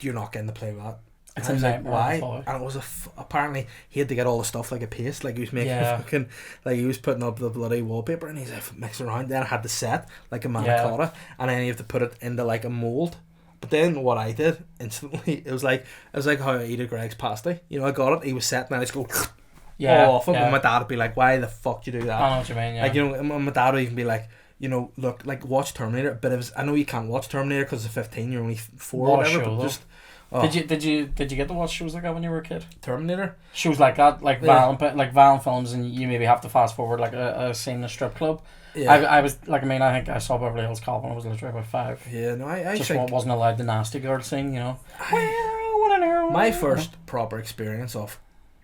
you're not getting to play with that. It's I a was like, nightmare. why? And it was apparently he had to get all the stuff like a paste, like he was making fucking, like he was putting up the bloody wallpaper, and he's like mixing around. Then I had the set like a manicotta, and then you have to put it into like a mold. But then what I did instantly, it was like how I eat a Greg's pasty. You know, I got it, he was set, and I just go all off him. And my dad would be like, "Why the fuck do you do that?" I know what you mean. Yeah. Like, you know, my dad would even be like, you know, look, like watch Terminator. But I know you can't watch Terminator because at 15 you're only 4 or whatever. But just did you get to watch shows like that when you were a kid? Terminator shows like that, like violent films, and you maybe have to fast forward like a scene in a strip club. Yeah. I was like, I think I saw Beverly Hills Cop when I was literally about 5. Yeah, no, I just wasn't allowed the nasty girl scene, you know. My first proper experience of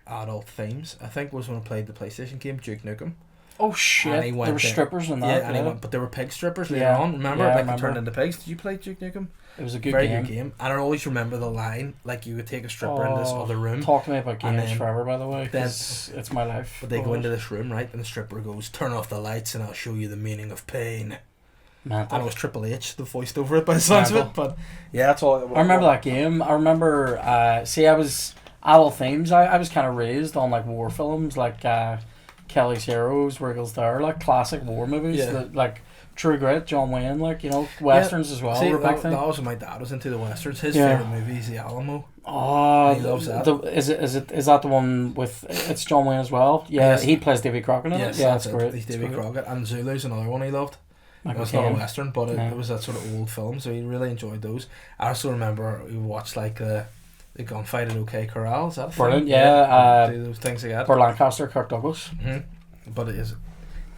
adult themes, I think, was when I played the PlayStation game Duke Nukem. Oh shit! There were strippers in that. Yeah, but there were pig strippers later on. Remember, they turned into pigs. Did you play Duke Nukem? It was a good very good game. And I always remember the line, like you would take a stripper in this other room. Talk to me about games forever, by the way. Because it's my life. But they go into this room, right, and the stripper goes, "Turn off the lights, and I'll show you the meaning of pain." And it was Triple H, the voiced over it by the sounds of it. But yeah, that's all. I remember that game. I remember. I was adult themes. I was kind of raised on like war films, like Kelly's Heroes, Wriggles There, like classic war movies, that, like True Grit, John Wayne, like, you know, westerns as well. See, that was my dad was into the westerns. His favorite movie is The Alamo. Oh, he loves that. Is that the one with it's John Wayne as well? Yeah, yes. He plays Davy Crockett in it. Yeah, that's great. He's Davy Crockett, and Zulu's another one he loved. It's not a western, but it was that sort of old film, so he really enjoyed those. I also remember we watched like the gunfight at OK Corral. Is that brilliant? Yeah, do those things again. For Lancaster, Kirk Douglas. Mm-hmm. But he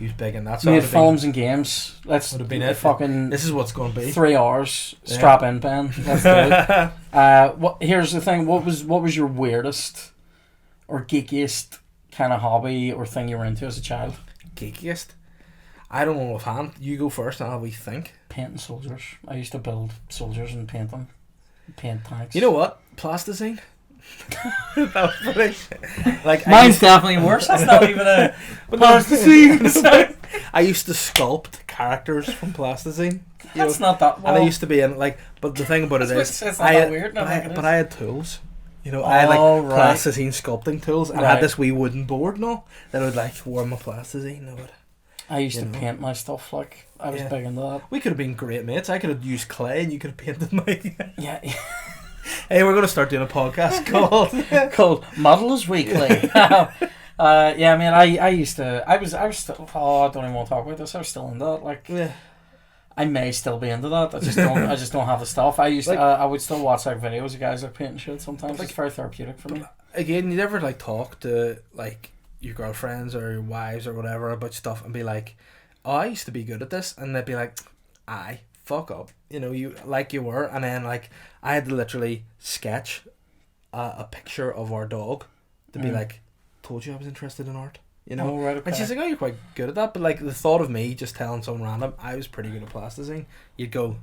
was big in that. So made films and games. Let's would have been it. Fucking. This is what's going to be 3 hours. Strap in, Ben. Let's do it. Here's the thing. What was your weirdest or geekiest kind of hobby or thing you were into as a child? Geekiest. I don't know offhand. You go first and I'll think. Painting soldiers. I used to build soldiers and paint them. Paint tanks. You know what? Plasticine. That was funny. Like, mine's definitely worse. That's not even a plasticine. I used to sculpt characters from plasticine. That's not that well. And I used to be in like, but the thing about it is, it's not that weird. But I had tools. You know, I had like plasticine sculpting tools, and I had this wee wooden board and all that I would like warm my plasticine. I used to paint my stuff, like, I was big into that. We could have been great mates. I could have used clay and you could have painted my... Yeah. Hey, we're going to start doing a podcast called Models Weekly. Yeah, man, I used to... I was still... Oh, I don't even want to talk about this. I was still into that, like... Yeah. I may still be into that. I just don't have the stuff. I would still watch like videos of guys like painting shit sometimes. Like, it's very therapeutic for me. Again, you never like talk to like your girlfriends or your wives or whatever about stuff and be like, "Oh, I used to be good at this," and they'd be like, "Aye, fuck up," you know, you were, and then like I had to literally sketch a picture of our dog to be like, "Told you I was interested in art," you know. Oh, right, okay. And she's like, "Oh, you're quite good at that," but like the thought of me just telling someone random I was pretty good at plasticine, you'd go,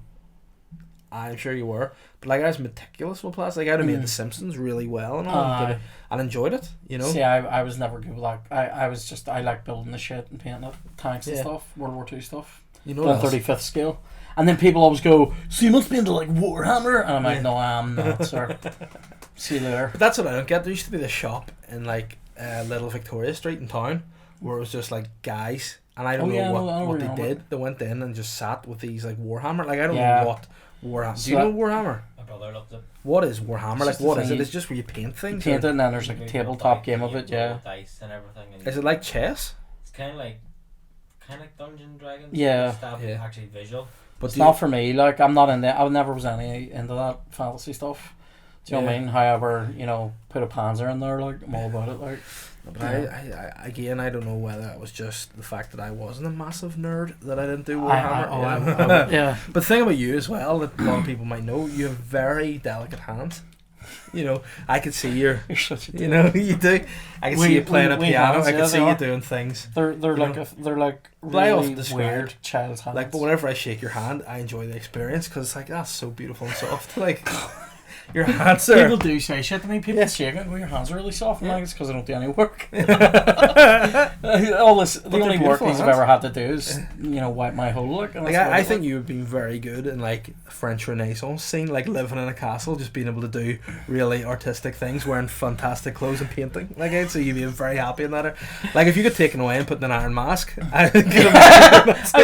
I'm sure you were, but like I was meticulous with plastic. Like, I'd have made The Simpsons really well and all, and enjoyed it, you know. See, I was never good with that. I like building the shit and painting it, tanks and stuff, World War II stuff. You know, the 35th scale. And then people always go, "So you must be into like Warhammer," and I'm like, "No, I am not, sir." See you later. But that's what I don't get. There used to be this shop in like Little Victoria Street in town where it was just like guys, and I don't know what they did. They went in and just sat with these like Warhammer. Like, I don't know what Warhammer. Do you know Warhammer? My brother loved it. What is Warhammer? Like, what is it? It's just where you paint things. Paint it, and then there's like a tabletop game of it. Yeah. Dice and everything. And is it like chess? It's kind of like Dungeons and Dragons. Yeah. Actually visual. But it's not for me. Like, I'm not into. I never was into that fantasy stuff. Do you know what I mean? However, you know, put a Panzer in there. Like, I'm all about it. Like. But I don't know whether it was just the fact that I wasn't a massive nerd that I didn't do Warhammer. Yeah. But the thing about you as well that a lot of people might know, you have very delicate hands. You know, I could see you're such a you know, you do. I can see you playing a piano. I can see you doing things. They're like really weird child's hands. Like, but whenever I shake your hand, I enjoy the experience because it's like, that's so beautiful and soft. Like, your hands are. People do say shit to me. People shake it. Well, your hands are really soft. And it's because I don't do any work. All this, the only work I've ever had to do is, wipe my whole look. Like I think you would be very good in like French Renaissance scene, like living in a castle, just being able to do really artistic things, wearing fantastic clothes and painting. Like I'd say you'd be very happy in that. Like if you got taken away and put in an iron mask, I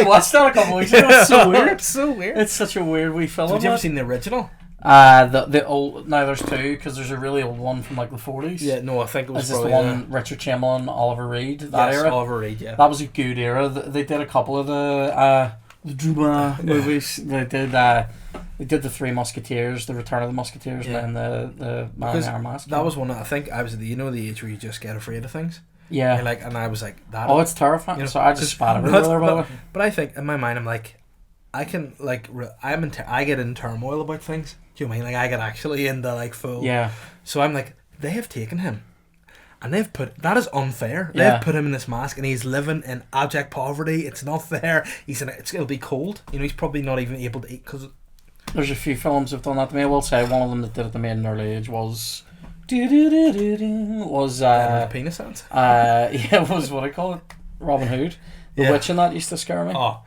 watched that a couple weeks ago. It's so weird. It's so weird. It's such a weird wee film. Have you ever seen the original? The old. Now there's two, because there's a really old one from like the 40s. Yeah, no, I think it was probably the one Richard Chamberlain, Oliver Reed. That era. Oliver Reed. Yeah, that was a good era. They did a couple of the Dumas movies. They did the Three Musketeers, the Return of the Musketeers, and then the Man in the Iron Mask. That was one. I think I was at the age where you just get afraid of things. Yeah. And I was like that. Oh, it's terrifying. So I just spat everywhere. But I think in my mind I'm like, I can like I get in turmoil about things. Do you know what I mean? Like I get actually into like full. Yeah. So I'm like, they have taken him, and they've put that is unfair. They've put him in this mask, and he's living in abject poverty. It's not fair. It'll be cold. He's probably not even able to eat because. There's a few films that have done that to me. I will say one of them that did it to me at an early age was. Penis hands. It was what I call it, Robin Hood. The witch in that used to scare me. Oh.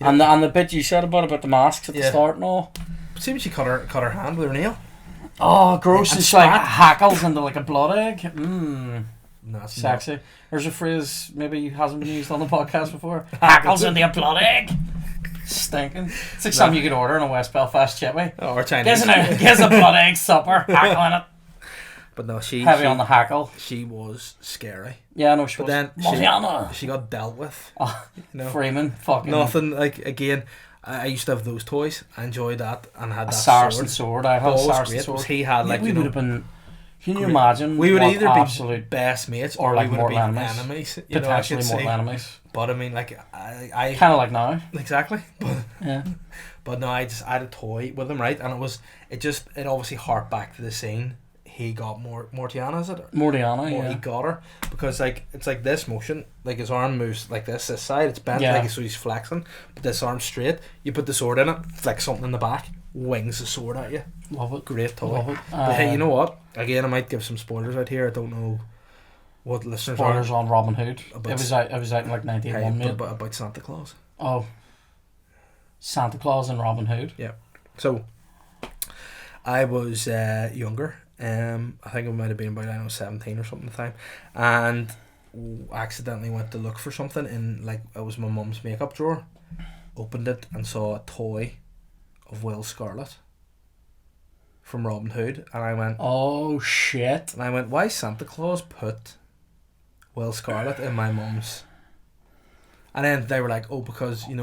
And the bit you said about the masks at the start and all. See when she cut her hand with her nail. Oh, gross! It's like hackles into like a blood egg. Mmm. No, sexy. Not. There's a phrase maybe hasn't been used on the podcast before. Hackles into a blood egg. Stinking. It's like something you could order in a West Belfast chippy. Oh, or Chinese. Guess a blood egg supper. Hackle in it. But no, heavy on the hackle. She was scary. Yeah, no, she was. Then she got dealt with. Oh, Freeman, fucking nothing. Like again, I used to have those toys. I enjoyed that and had that Saracen sword. I had a Saracen sword. He had like we would have been. Can you imagine? We would either be best mates or like we would mortal be enemies. Potentially mortal enemies. But I mean, like I kind of like now. Exactly. But yeah. But no, I had a toy with him, right, and it obviously harked back to the scene. He got Mortiana, is it? Mortiana, yeah. He got her because like it's like this motion, like his arm moves like this side, it's bent, like so he's flexing, but this arm's straight. You put the sword in it, flick something in the back, wings the sword at you. Love it. Great toy. Love it. But hey, you know what? Again, I might give some spoilers out here. I don't know what listeners spoilers on Robin Hood. It was out in like 1991. Hey, about Santa Claus. Oh, Santa Claus and Robin Hood. Yeah. So I was younger. I think it might have been about 17 or something at the time, and accidentally went to look for something in like it was my mum's makeup drawer. Opened it and saw a toy of Will Scarlet from Robin Hood, and I went, "Oh shit!" And I went, "Why Santa Claus put Will Scarlet in my mum's?" And then they were like, "Oh, because he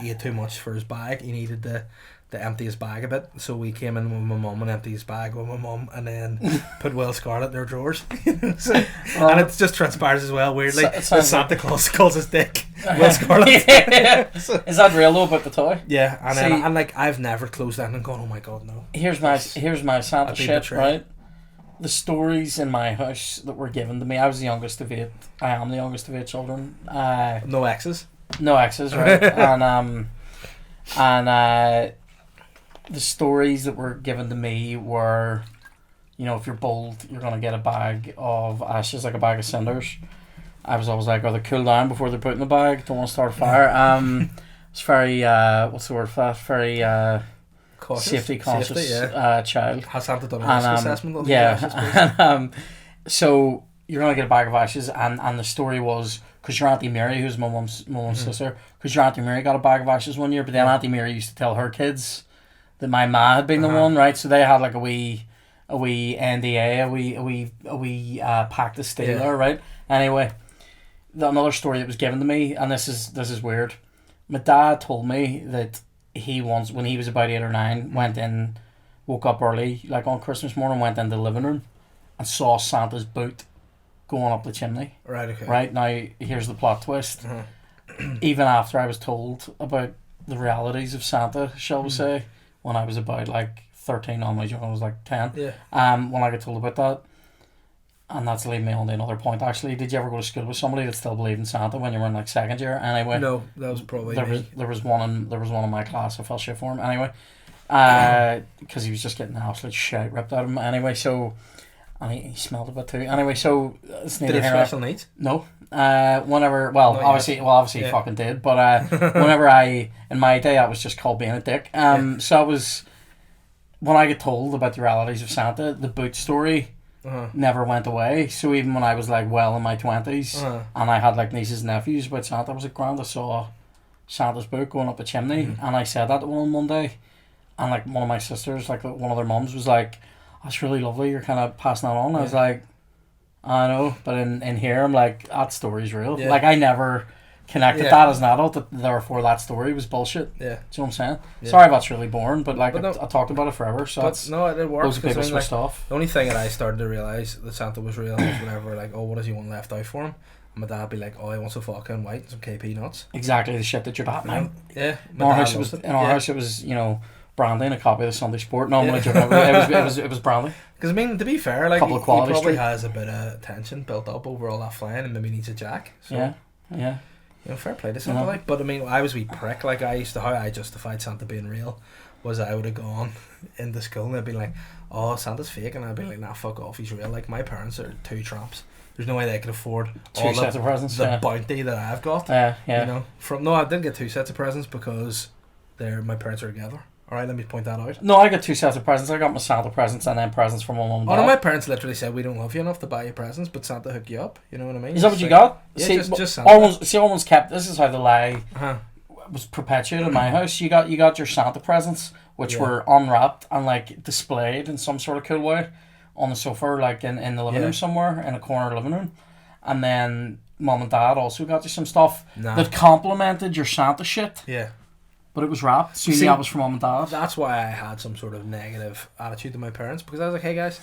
had too much for his bag. He needed to empty his bag a bit, so we came in with my mum and emptied his bag with my mum, and then put Will Scarlet in their drawers." And it just transpires as well weirdly that Santa Claus calls his dick Will Scarlet. Is that real though about the toy? Yeah, and then and like I've never closed that and gone, oh my god, no. Here's my Santa shit, right? The stories in my house that were given to me. I was the youngest of 8. I am the youngest of 8 children. No exes. No exes, right? and the stories that were given to me were, if you're bold, you're going to get a bag of ashes, like a bag of cinders. I was always like, they cool down before they're put in the bag. Don't want to start a fire. It's very, what's the word for that? Very cautious. Safety conscious child. Has Santa done a risk assessment on yeah. So you're going to get a bag of ashes, and the story was, because your Auntie Mary, who's my mum's sister, because your Auntie Mary got a bag of ashes one year, but then Auntie Mary used to tell her kids that my ma had been the one, right? So they had like a wee NDA, a wee pact of steel there, right? Anyway, another story that was given to me, and this is weird. My dad told me that he once, when he was about 8 or 9, woke up early, like on Christmas morning, went into the living room and saw Santa's boot going up the chimney. Right, okay. Right, now here's the plot twist. Even after I was told about the realities of Santa, shall we say, when I was about like 13 onwards, when I was like 10. Yeah. When I got told about that, and that's leading me on to another point actually. Did you ever go to school with somebody that still believed in Santa when you were in like second year? Anyway. No, that was probably there was one in my class. I felt shit for him. Anyway, because he was just getting the absolute shit ripped out of him. Anyway, so and he smelled a bit too. Anyway, so it's Did he have special needs? No. Whenever, well, Not obviously, he fucking did. But whenever in my day, that was just called being a dick. So I was, when I get told about the realities of Santa, the boot story never went away. So even when I was like well in my 20s, and I had like nieces and nephews about Santa, I was like, grand, I saw Santa's boot going up a chimney, and I said that to one Monday, and like one of my sisters, like one of their mums, was like, that's really lovely, you're kind of passing that on. I was like, I know, but in here I'm like, that story's real. Like I never connected that as an adult, that therefore that story was bullshit. Yeah. Do you know what I'm saying? Sorry if that's really boring, but like I talked about it forever, so no, it works. Those people switched off. The only thing that I started to realise that Santa was real was whenever like, oh, what does he want left out for him? And my dad would be like, oh, he wants a vodka and white and some KP nuts. Exactly the shit that your dad meant. Yeah. In our house it was, you know, brandy and a copy of the Sunday Sport. No, I'm only joking. It was brandy. Because I mean, to be fair, like he probably has a bit of tension built up over all that flying, and maybe needs a jack. So, yeah. You know, fair play to Santa. Like, but I mean, I was a wee prick. Like how I justified Santa being real was I would have gone into school and they'd be like, "Oh, Santa's fake," and I'd be like, "Nah, fuck off, he's real." Like my parents are two tramps. There's no way they could afford two sets of presents. The bounty that I've got. Yeah. You know, I didn't get two sets of presents because my parents are together. Alright, let me point that out. No, I got two sets of presents. I got my Santa presents and then presents from my mum and dad. Oh no, my parents literally said, we don't love you enough to buy you presents, but Santa hook you up. You know what I mean? Is that what you got? Yeah, see, just Santa. Almost kept. This is how the lie was perpetuated in my house. You got your Santa presents, which were unwrapped and like displayed in some sort of cool way on the sofa, like in the living room somewhere, in a corner of the living room. And then mum and dad also got you some stuff that complemented your Santa shit. Yeah. But it was wrapped, so you knew that was from mum and dad. That's why I had some sort of negative attitude to my parents, because I was like, hey guys,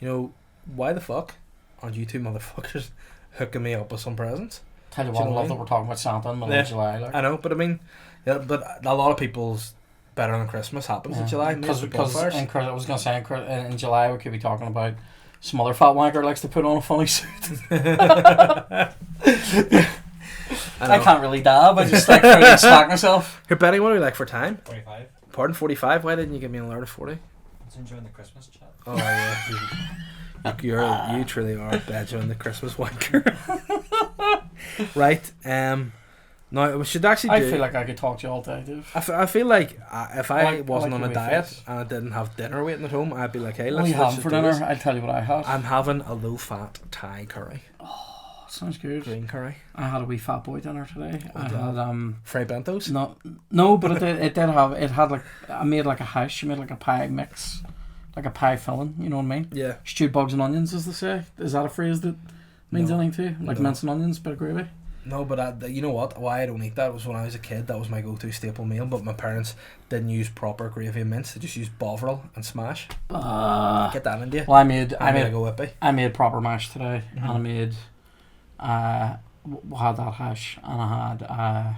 you know, why the fuck aren't you two motherfuckers hooking me up with some presents? Tell you what, I love that we're talking about Santa in the middle of July. Like. I know, but I mean, but a lot of people's better than Christmas happens in July. Because I was going to say, in July we could be talking about some other fat wanker likes to put on a funny suit. I can't really dab. I just like to slack myself. Here, Betty, what do we like for time? 45. Pardon, 45? Why didn't you give me an alert of 40? I was enjoying the Christmas chat. Oh yeah, you truly are Benjamin the Christmas wanker. Right. Now we should actually. I feel like I could talk to you all day, dude. I feel like if I wasn't on a diet and I didn't have dinner waiting at home, I'd be like, hey, let's. What are you having for dinner? I'll tell you what I had. I'm having a low-fat Thai curry. Oh, sounds good. Green curry. I had a wee fat boy dinner today. I had fried bentos. No, but it had like I made like a hash. You made like a pie mix, like a pie filling. You know what I mean? Yeah. Stewed bugs and onions, as they say. Is that a phrase that means anything to you? Like mince and onions, bit of gravy. No, but you know what? Why I don't eat that was when I was a kid. That was my go-to staple meal. But my parents didn't use proper gravy and mince. They just used Bovril and smash. Get that into you. Well, I made proper mash today, and I made we had that hash, and I had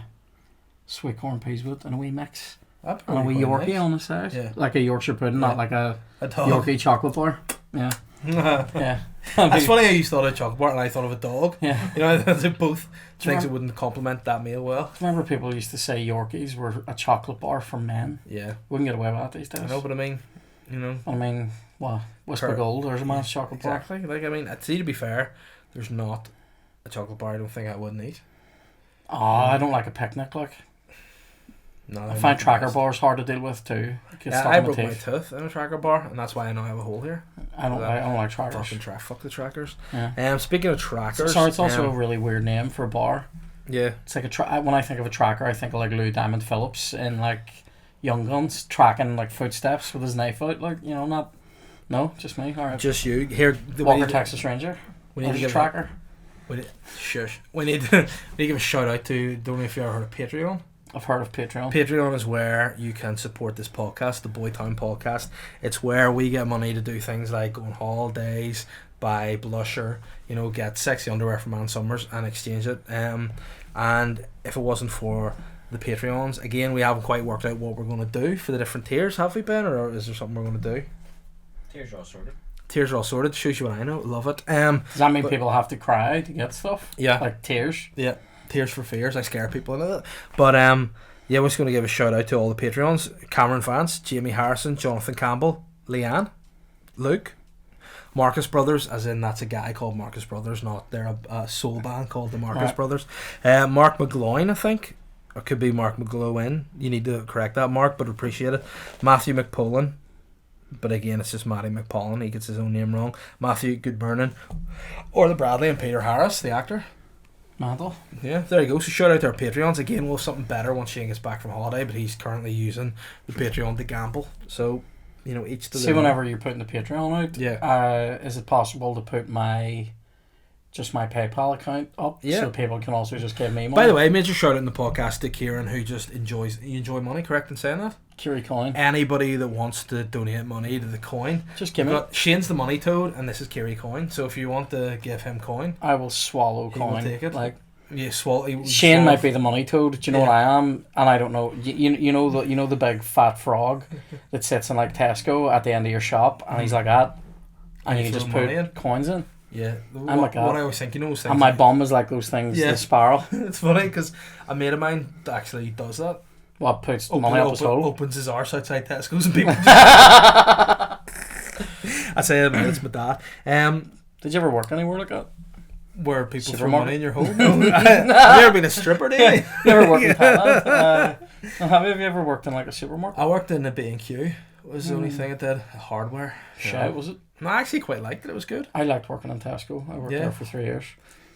sweet corn peas with and a wee mix, and a wee Yorkie on the side, like a Yorkshire pudding, not like a Yorkie chocolate bar. Yeah. Yeah. That's funny how you thought of a chocolate bar and I thought of a dog. Yeah. You know, both things that wouldn't complement that meal well. Remember people used to say Yorkies were a chocolate bar for men? Yeah. Wouldn't get away with that these days. I know, but I mean, you know. Well, Whisper Gold, there's a man's chocolate bar. Exactly. Like, I mean, to be fair, there's not a chocolate bar I don't think I wouldn't eat. Oh, I don't like a picnic, like. No, I find tracker bars hard to deal with too. I broke my tooth in a tracker bar, and that's why I now have a hole here. I don't like trackers. Fuck the trackers. Yeah. Speaking of trackers, sorry, it's also a really weird name for a bar. Yeah. It's like when I think of a tracker, I think of like Lou Diamond Phillips in like Young Guns tracking like footsteps with his knife out, like, you know, just me. All right. Just you here. Walker Texas Ranger. We need to give tracker. We need to give a shout out to. Don't know if you ever heard of Patreon. I've heard of Patreon. Patreon is where you can support this podcast, the Boytown Podcast. It's where we get money to do things like go on holidays, buy blusher, you know, get sexy underwear from Ann Summers and exchange it. And if it wasn't for the Patreons, again, we haven't quite worked out what we're going to do for the different tiers, have we, Ben? Or is there something we're going to do? Tiers are all sorted. Tiers are all sorted. Shows you what I know. Love it. Does that mean people have to cry to get stuff? Yeah. Like tears? Yeah. Tears for fears. I scare people into it. But Yeah, we're just going to give a shout out to all the Patreons. Cameron Vance, Jamie Harrison, Jonathan Campbell, Leanne, Luke, Marcus Brothers, as in that's a guy called Marcus Brothers, not they're a soul band called the Marcus Brothers. Mark McGloin, I think. Or could be Mark McGloin. You need to correct that, Mark, but appreciate it. Matthew McPollan. But again, it's just Matty McPollan. He gets his own name wrong. Matthew Goodburnin. Or the Bradley and Peter Harris, the actor. Mandel. Yeah, there you go. So shout out to our Patreons. Again, we'll have something better once Shane gets back from holiday, but he's currently using the Patreon to gamble. So, you know, each to See, whenever you're putting the Patreon out, is it possible to put my PayPal account up so people can also just give me money? By the way, major shout out in the podcast to Kieran, who just enjoys. You enjoy money, correct in saying that? Kiri coin. Anybody that wants to donate money to the coin, just give me. Shane's the money toad, and this is Kiri coin. So if you want to give him coin, I will swallow coin. Will take it. Like Shane might be the money toad. Do you know what I am? And I don't know. You know the big fat frog that sits in like Tesco at the end of your shop, and he's like that, and you can just put coins in. Yeah, I'm like that. What I always think, you know, those things. And my bum is like those things. The spiral. It's funny because a mate of mine actually does that. What, puts money up his hole? Opens his arse outside Tesco's and people just I say it's my dad. Did you ever work anywhere like that? Where people throw money in your hole? No. Have you ever been a stripper, Davey? Never worked in Thailand. Have you ever worked in like a supermarket? I worked in a B&Q. Was the only thing I did. Hardware. Shit, was it? No, I actually quite liked it. It was good. I liked working in Tesco. I worked there for 3 years.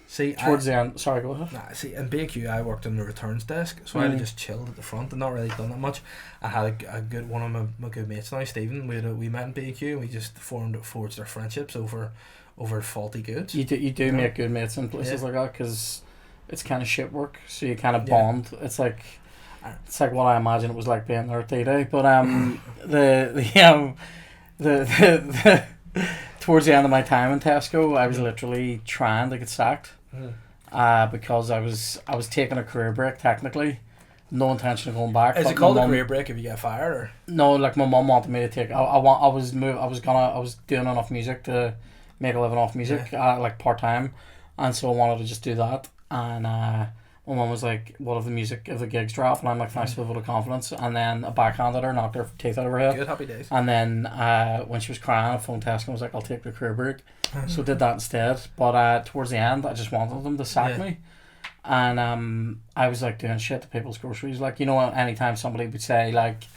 See, towards the end, sorry, go ahead. Nah, see, in B&Q I worked in the returns desk, so I had just chilled at the front and not really done that much. I had a good one of my good mates now, Stephen. We met in B&Q and we just forged our friendships over faulty goods. You do make good mates in places like that because it's kind of shit work, so you kind of bond. It's like what I imagine it was like being there at D-Day. But the towards the end of my time in Tesco, I was literally trying to get sacked. Because I was taking a career break technically, no intention of going back. Is it called a career break if you get fired? Or? No, like my mum wanted me to take. I was doing enough music to make a living off music, like part time, and so I wanted to just do that. And my mum was like, "What if the gigs drop?" And I'm like, "Thanks for the vote of confidence." And then I backhanded her, knocked her teeth out of her head. Good, happy days. And then when she was crying, I phoned Tesco and was like, "I'll take the career break." So did that instead. But towards the end, I just wanted them to sack me. And I was like doing shit to people's groceries. Like, you know, anytime somebody would say like,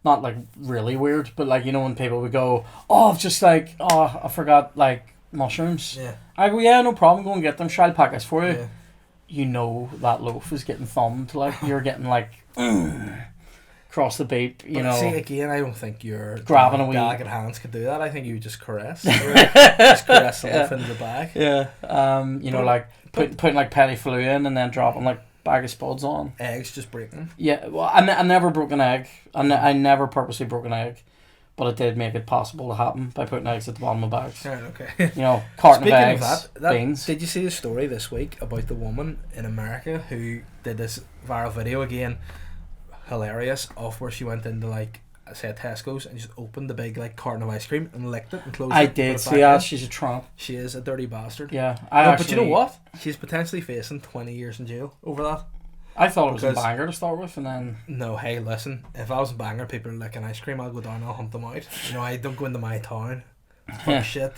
not like really weird, but like, you know, when people would go, "Oh, I've just like, I forgot like mushrooms." Yeah. I go, "Yeah, no problem, go and get them. I'll pack this for you." Yeah. You know that loaf is getting thumbed. Like you're getting like across the beep. You know. See, again, I don't think your grabbing a wee delicate hands could do that. I think you would just caress, just caress the loaf into the bag. Yeah. You know, like putting like petty flu in and then dropping like bag of spuds on. Eggs just breaking. Yeah. Well, I never broke an egg. I never purposely broke an egg. But it did make it possible to happen by putting eggs at the bottom of bags. Right, okay. You know, carton Speaking of eggs, of that, beans. Did you see the story this week about the woman in America who did this viral video again, hilarious, of where she went into like, I said Tesco's and just opened the big like carton of ice cream and licked it and closed it. I did see that. She's a tramp. She is a dirty bastard. Yeah. But you know what? She's potentially facing 20 years in jail over that. I thought it was in Bangor to start with, and then... No, hey, listen. If I was in Bangor, people are licking ice cream, I'll go down and I'll hunt them out. You know, I don't go into my town. Fuck shit.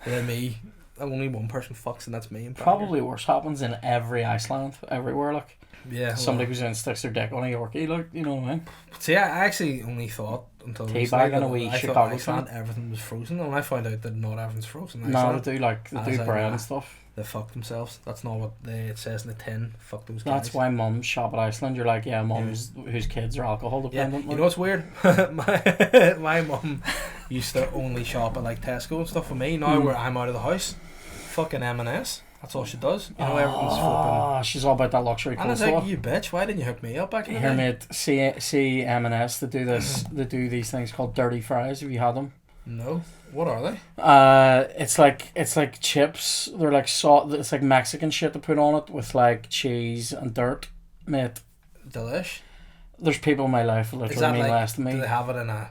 And then me. Only one person fucks, and that's me. In probably worse happens in every Iceland, everywhere, like. Yeah. Somebody goes in and sticks their dick on a Yorkie, like, you know what I mean? See, I actually only thought until teabag a wee Chicago Iceland, everything was frozen, and I found out that not everything's frozen. No, they do bread and stuff. They fuck themselves. That's not what it says in the tin. Fuck those guys. That's why mums shop at Iceland. You're like, yeah, mums whose kids are alcohol dependent. Yeah. You know what's weird? my mum used to only shop at like Tesco and stuff for me. Now where I'm out of the house, fucking M&S. That's all she does. You know, everyone's flipping. She's all about that luxury. And it's like, you bitch, why didn't you hook me up back in the day? Here, mate, see M&S that do this. They do these things called dirty fries. Have you had them? No. What are they? It's like chips. They're like it's like Mexican shit to put on it with like cheese and dirt, mate. Delish. There's people in my life that literally mean less to me. Do they have it in a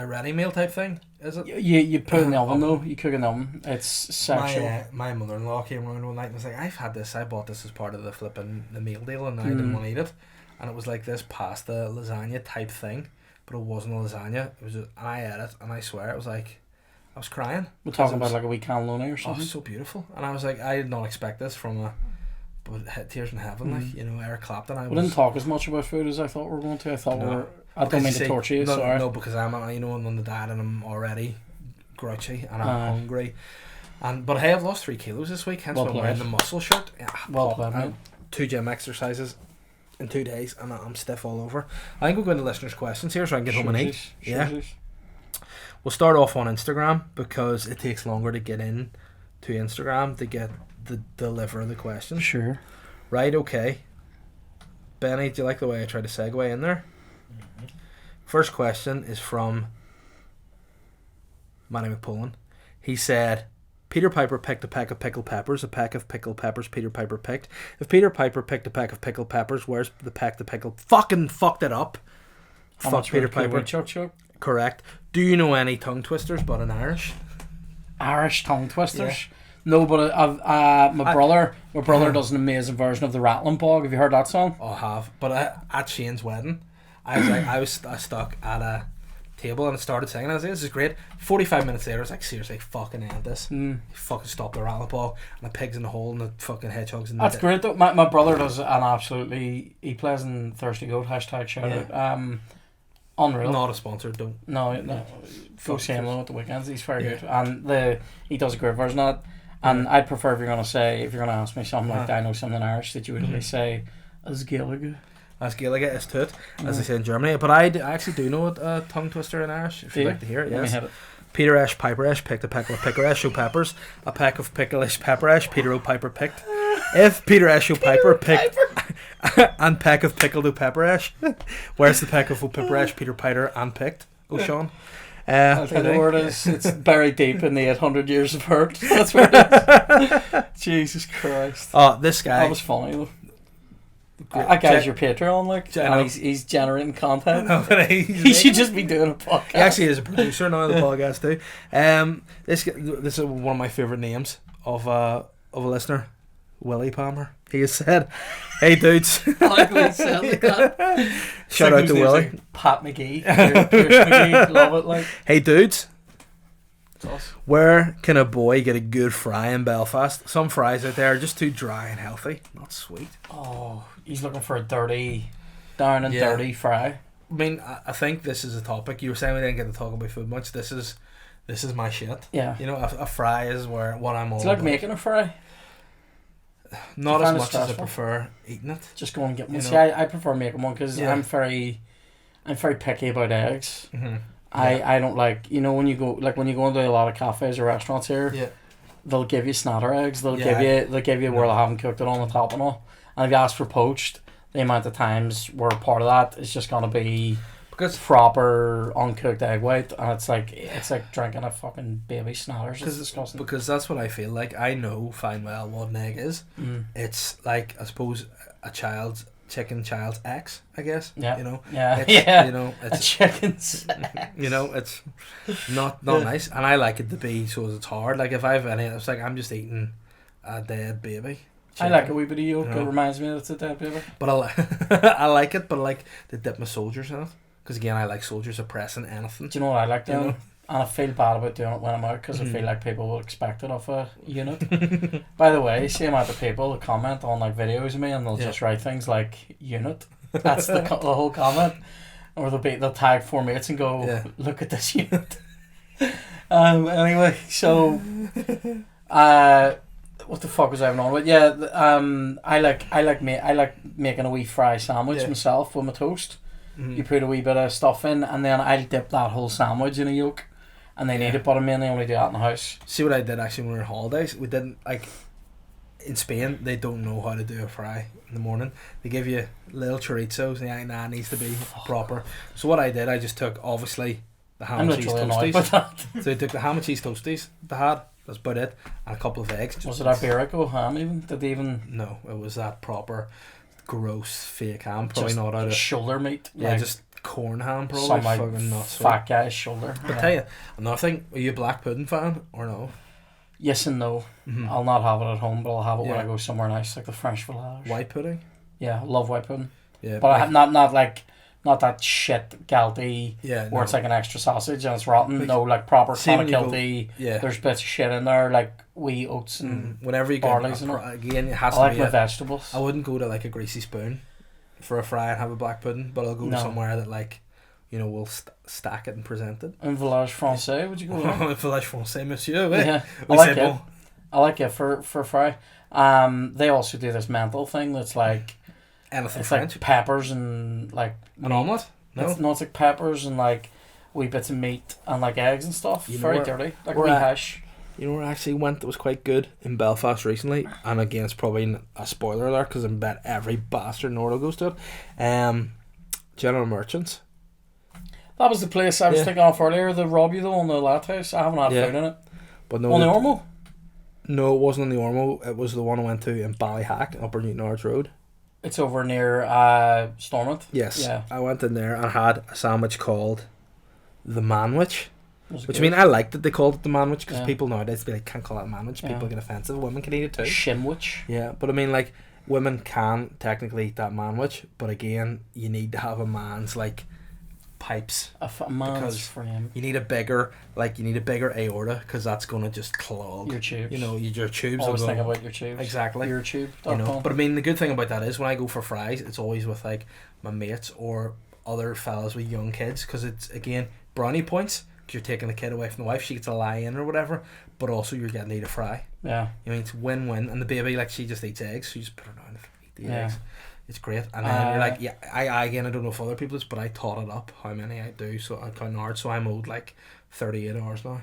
ready meal type thing? Is it? You put it in the oven though. You cook in the oven. It's sexual. My mother-in-law came around one night and was like, "I've had this. I bought this as part of the meal deal, and I didn't want to eat it." and it was like this pasta lasagna type thing, but it wasn't a lasagna. It was, and I ate it, and I swear it was like, I was crying. We're talking about like a wee cannelloni or something. Oh, so beautiful. And I was like, I did not expect this from a, but Tears in Heaven, like, you know, Eric Clapton. We didn't talk as much about food as I thought we were going to. I thought I don't mean to torture you, sorry. No, because I'm on the diet and I'm already grouchy and I'm hungry. But hey, I've lost 3 kilos this week, hence why I'm wearing the muscle shirt. Yeah, well played, mate. 2 gym exercises in 2 days and I'm stiff all over. I think we'll go into listeners' questions here so I can get home and eat. Yeah. We'll start off on Instagram because it takes longer to get in to Instagram to get the deliver the questions. Sure. Right, okay. Benny, do you like the way I tried to segue in there? Mm-hmm. First question is from Manny McPullen. He said, Peter Piper picked a pack of pickled peppers. A pack of pickled peppers Peter Piper picked. If Peter Piper picked a pack of pickled peppers, where's the pack of pickled... Fucking fucked it up. How Fuck Peter Piper. Chuck? Correct. Do you know any tongue twisters but in Irish? Irish tongue twisters? Yeah. No, but my brother does an amazing version of the Rattling Bog. Have you heard that song? Oh, I have. But at Shane's wedding, I was stuck at a table and I started singing. I was like, this is great. 45 minutes later, I was like, seriously, fucking end this. Fucking stop the Rattling Bog and the pig's in the hole and the fucking hedgehogs in the... That's great though. My brother does an absolutely... He plays in Thirsty Goat, hashtag shout out. Unreal. Not a sponsor, don't. No. Go see him at the weekends. He's very good. And he does a great version of it. And I'd prefer if you're going to ask me something like I know something Irish, that you would at least say as Gaelic. As Gaelic is toot, as they say in Germany. But I actually do know a tongue twister in Irish, if you'd like to hear it. Yes. Peter Ash Piper Ash picked a pack of pickle-ash peppers. A pack of pickle-ash pepper ash Peter O'Piper picked. If Peter Ash O'Piper picked and pack of pickled pepper ash, where's the pack of pepper ash Peter Piter and picked? O'Shawn. I'll tell you where it is. It's buried deep in the 800 years of hurt. That's where it is. Jesus Christ. Oh, this guy. That was funny though. That guy's your Patreon, like, and he's generating content. He should just be doing a podcast. He actually is a producer now of the podcast too. This is one of my favourite names of a listener, Willie Palmer. He has said, "Hey dudes." Like what he said, like that. Shout out to Willie. Like Pat McGee, Pierce McGee, love it. Like, hey dudes. Awesome. Where can a boy get a good fry in Belfast? Some fries out there are just too dry and healthy, not sweet. Oh, he's looking for a dirty fry. I mean, I think this is a topic. You were saying we didn't get to talk about food much. This is my shit. Yeah. You know, a fry is what I'm all about. Do you like making a fry? Not as much as I prefer eating it. Just go and get one. See, I prefer making one because I'm very picky about eggs. Mm-hmm. I don't like, you know, when you go into a lot of cafes or restaurants here, they'll give you snatter eggs. They'll give you where they haven't cooked it on the top and all. And if you ask for poached, the amount of times where part of that is just gonna be proper uncooked egg white, and it's like drinking a fucking baby snatters. It's disgusting. Because that's what I feel like. I know fine well what an egg is. It's like, I suppose, a child's ex, I guess. Yeah. You know. Yeah. You know, it's a chicken's ex. You know, it's not nice, and I like it to be so it's hard. Like if I have any, it's like I'm just eating a dead baby. Chicken. I like a wee bit of yolk. It reminds me that it's a dead baby. But I like it, but I like to dip my soldiers in it. Because again, I like soldiers oppressing anything. Do you know what I like doing? And I feel bad about doing it when I'm out because I feel like people will expect it of a unit. By the way, see amount of people that comment on like videos of me and they'll just write things like unit. That's the whole comment. Or they'll tag 4 mates and go, look at this unit. Anyway, so what the fuck was I having on with? Yeah, I like making a wee fry sandwich myself with my toast. Mm-hmm. You put a wee bit of stuff in, and then I'll dip that whole sandwich in a yolk. And they need it, but I mainly only do that in the house. See what I did actually when we were on holidays? We didn't, like, in Spain, they don't know how to do a fry in the morning. They give you little chorizos, and it needs to be proper. So what I did, I just took, obviously, the ham and cheese toasties. So I took the ham and cheese toasties they had, that's about it, and a couple of eggs. Was it Iberico ham even? Did they even... No, it was that proper, gross, fake ham. Probably just not out of... shoulder meat? Yeah, like, just corn ham, probably. Some like fat guy's shoulder. But tell you, another thing, are you a black pudding fan or no? Yes and no. Mm-hmm. I'll not have it at home, but I'll have it when I go somewhere nice, like the French village. White pudding? Yeah, I love white pudding. Yeah, but not that shit galty yeah, where it's like an extra sausage and it's rotten. No, like proper kind of guilty. Yeah, there's bits of shit in there like wee oats and whenever you barleys get and again, it has I to like be my vegetables. I wouldn't go to like a greasy spoon for a fry and have a black pudding, but I'll go to somewhere that like, you know, will stack it and present it. In Village Francais, would you go there? Village Francais, monsieur. Yeah, I like it for fry. They also do this mental thing that's like anything it's French. like peppers and like an omelette. No, it's like peppers and like wee bits of meat and like eggs and stuff. Very dirty, like wee hash. You know where I actually went that was quite good in Belfast recently, and again it's probably a spoiler alert because I bet every bastard in Ordo goes to it. General Merchants. That was the place I was thinking of earlier. The rob you though on the lighthouse. I haven't had food in it. But no, on the Ormo? No, it wasn't on the Ormo. It was the one I went to in Ballyhack, Upper Newton Arch Road. It's over near Stormont. Yes. Yeah. I went in there and had a sandwich called the Manwich. Which I mean, I liked that they called it the manwich because people nowadays be like, can't call it a manwich. People get offensive. Women can eat it too. Shimwich. Yeah, but I mean, like, women can technically eat that manwich, but again, you need to have a man's like pipes. A man's frame. You need a bigger aorta because that's gonna just clog your tubes. You know, your tubes. Always think about your tubes. Exactly. Your tube. You know, but I mean, the good thing about that is when I go for fries, it's always with like my mates or other fellas with young kids because it's again brownie points. You're taking the kid away from the wife, she gets a lie in or whatever, but also you're getting to eat a fry. Yeah. You know, it's win-win, and the baby, like, she just eats eggs, so you just put her down and eat the eggs. It's great. And then you're like, I again, I don't know if other people but I taught it up how many I do, so I count hard, so I'm owed like 38 hours now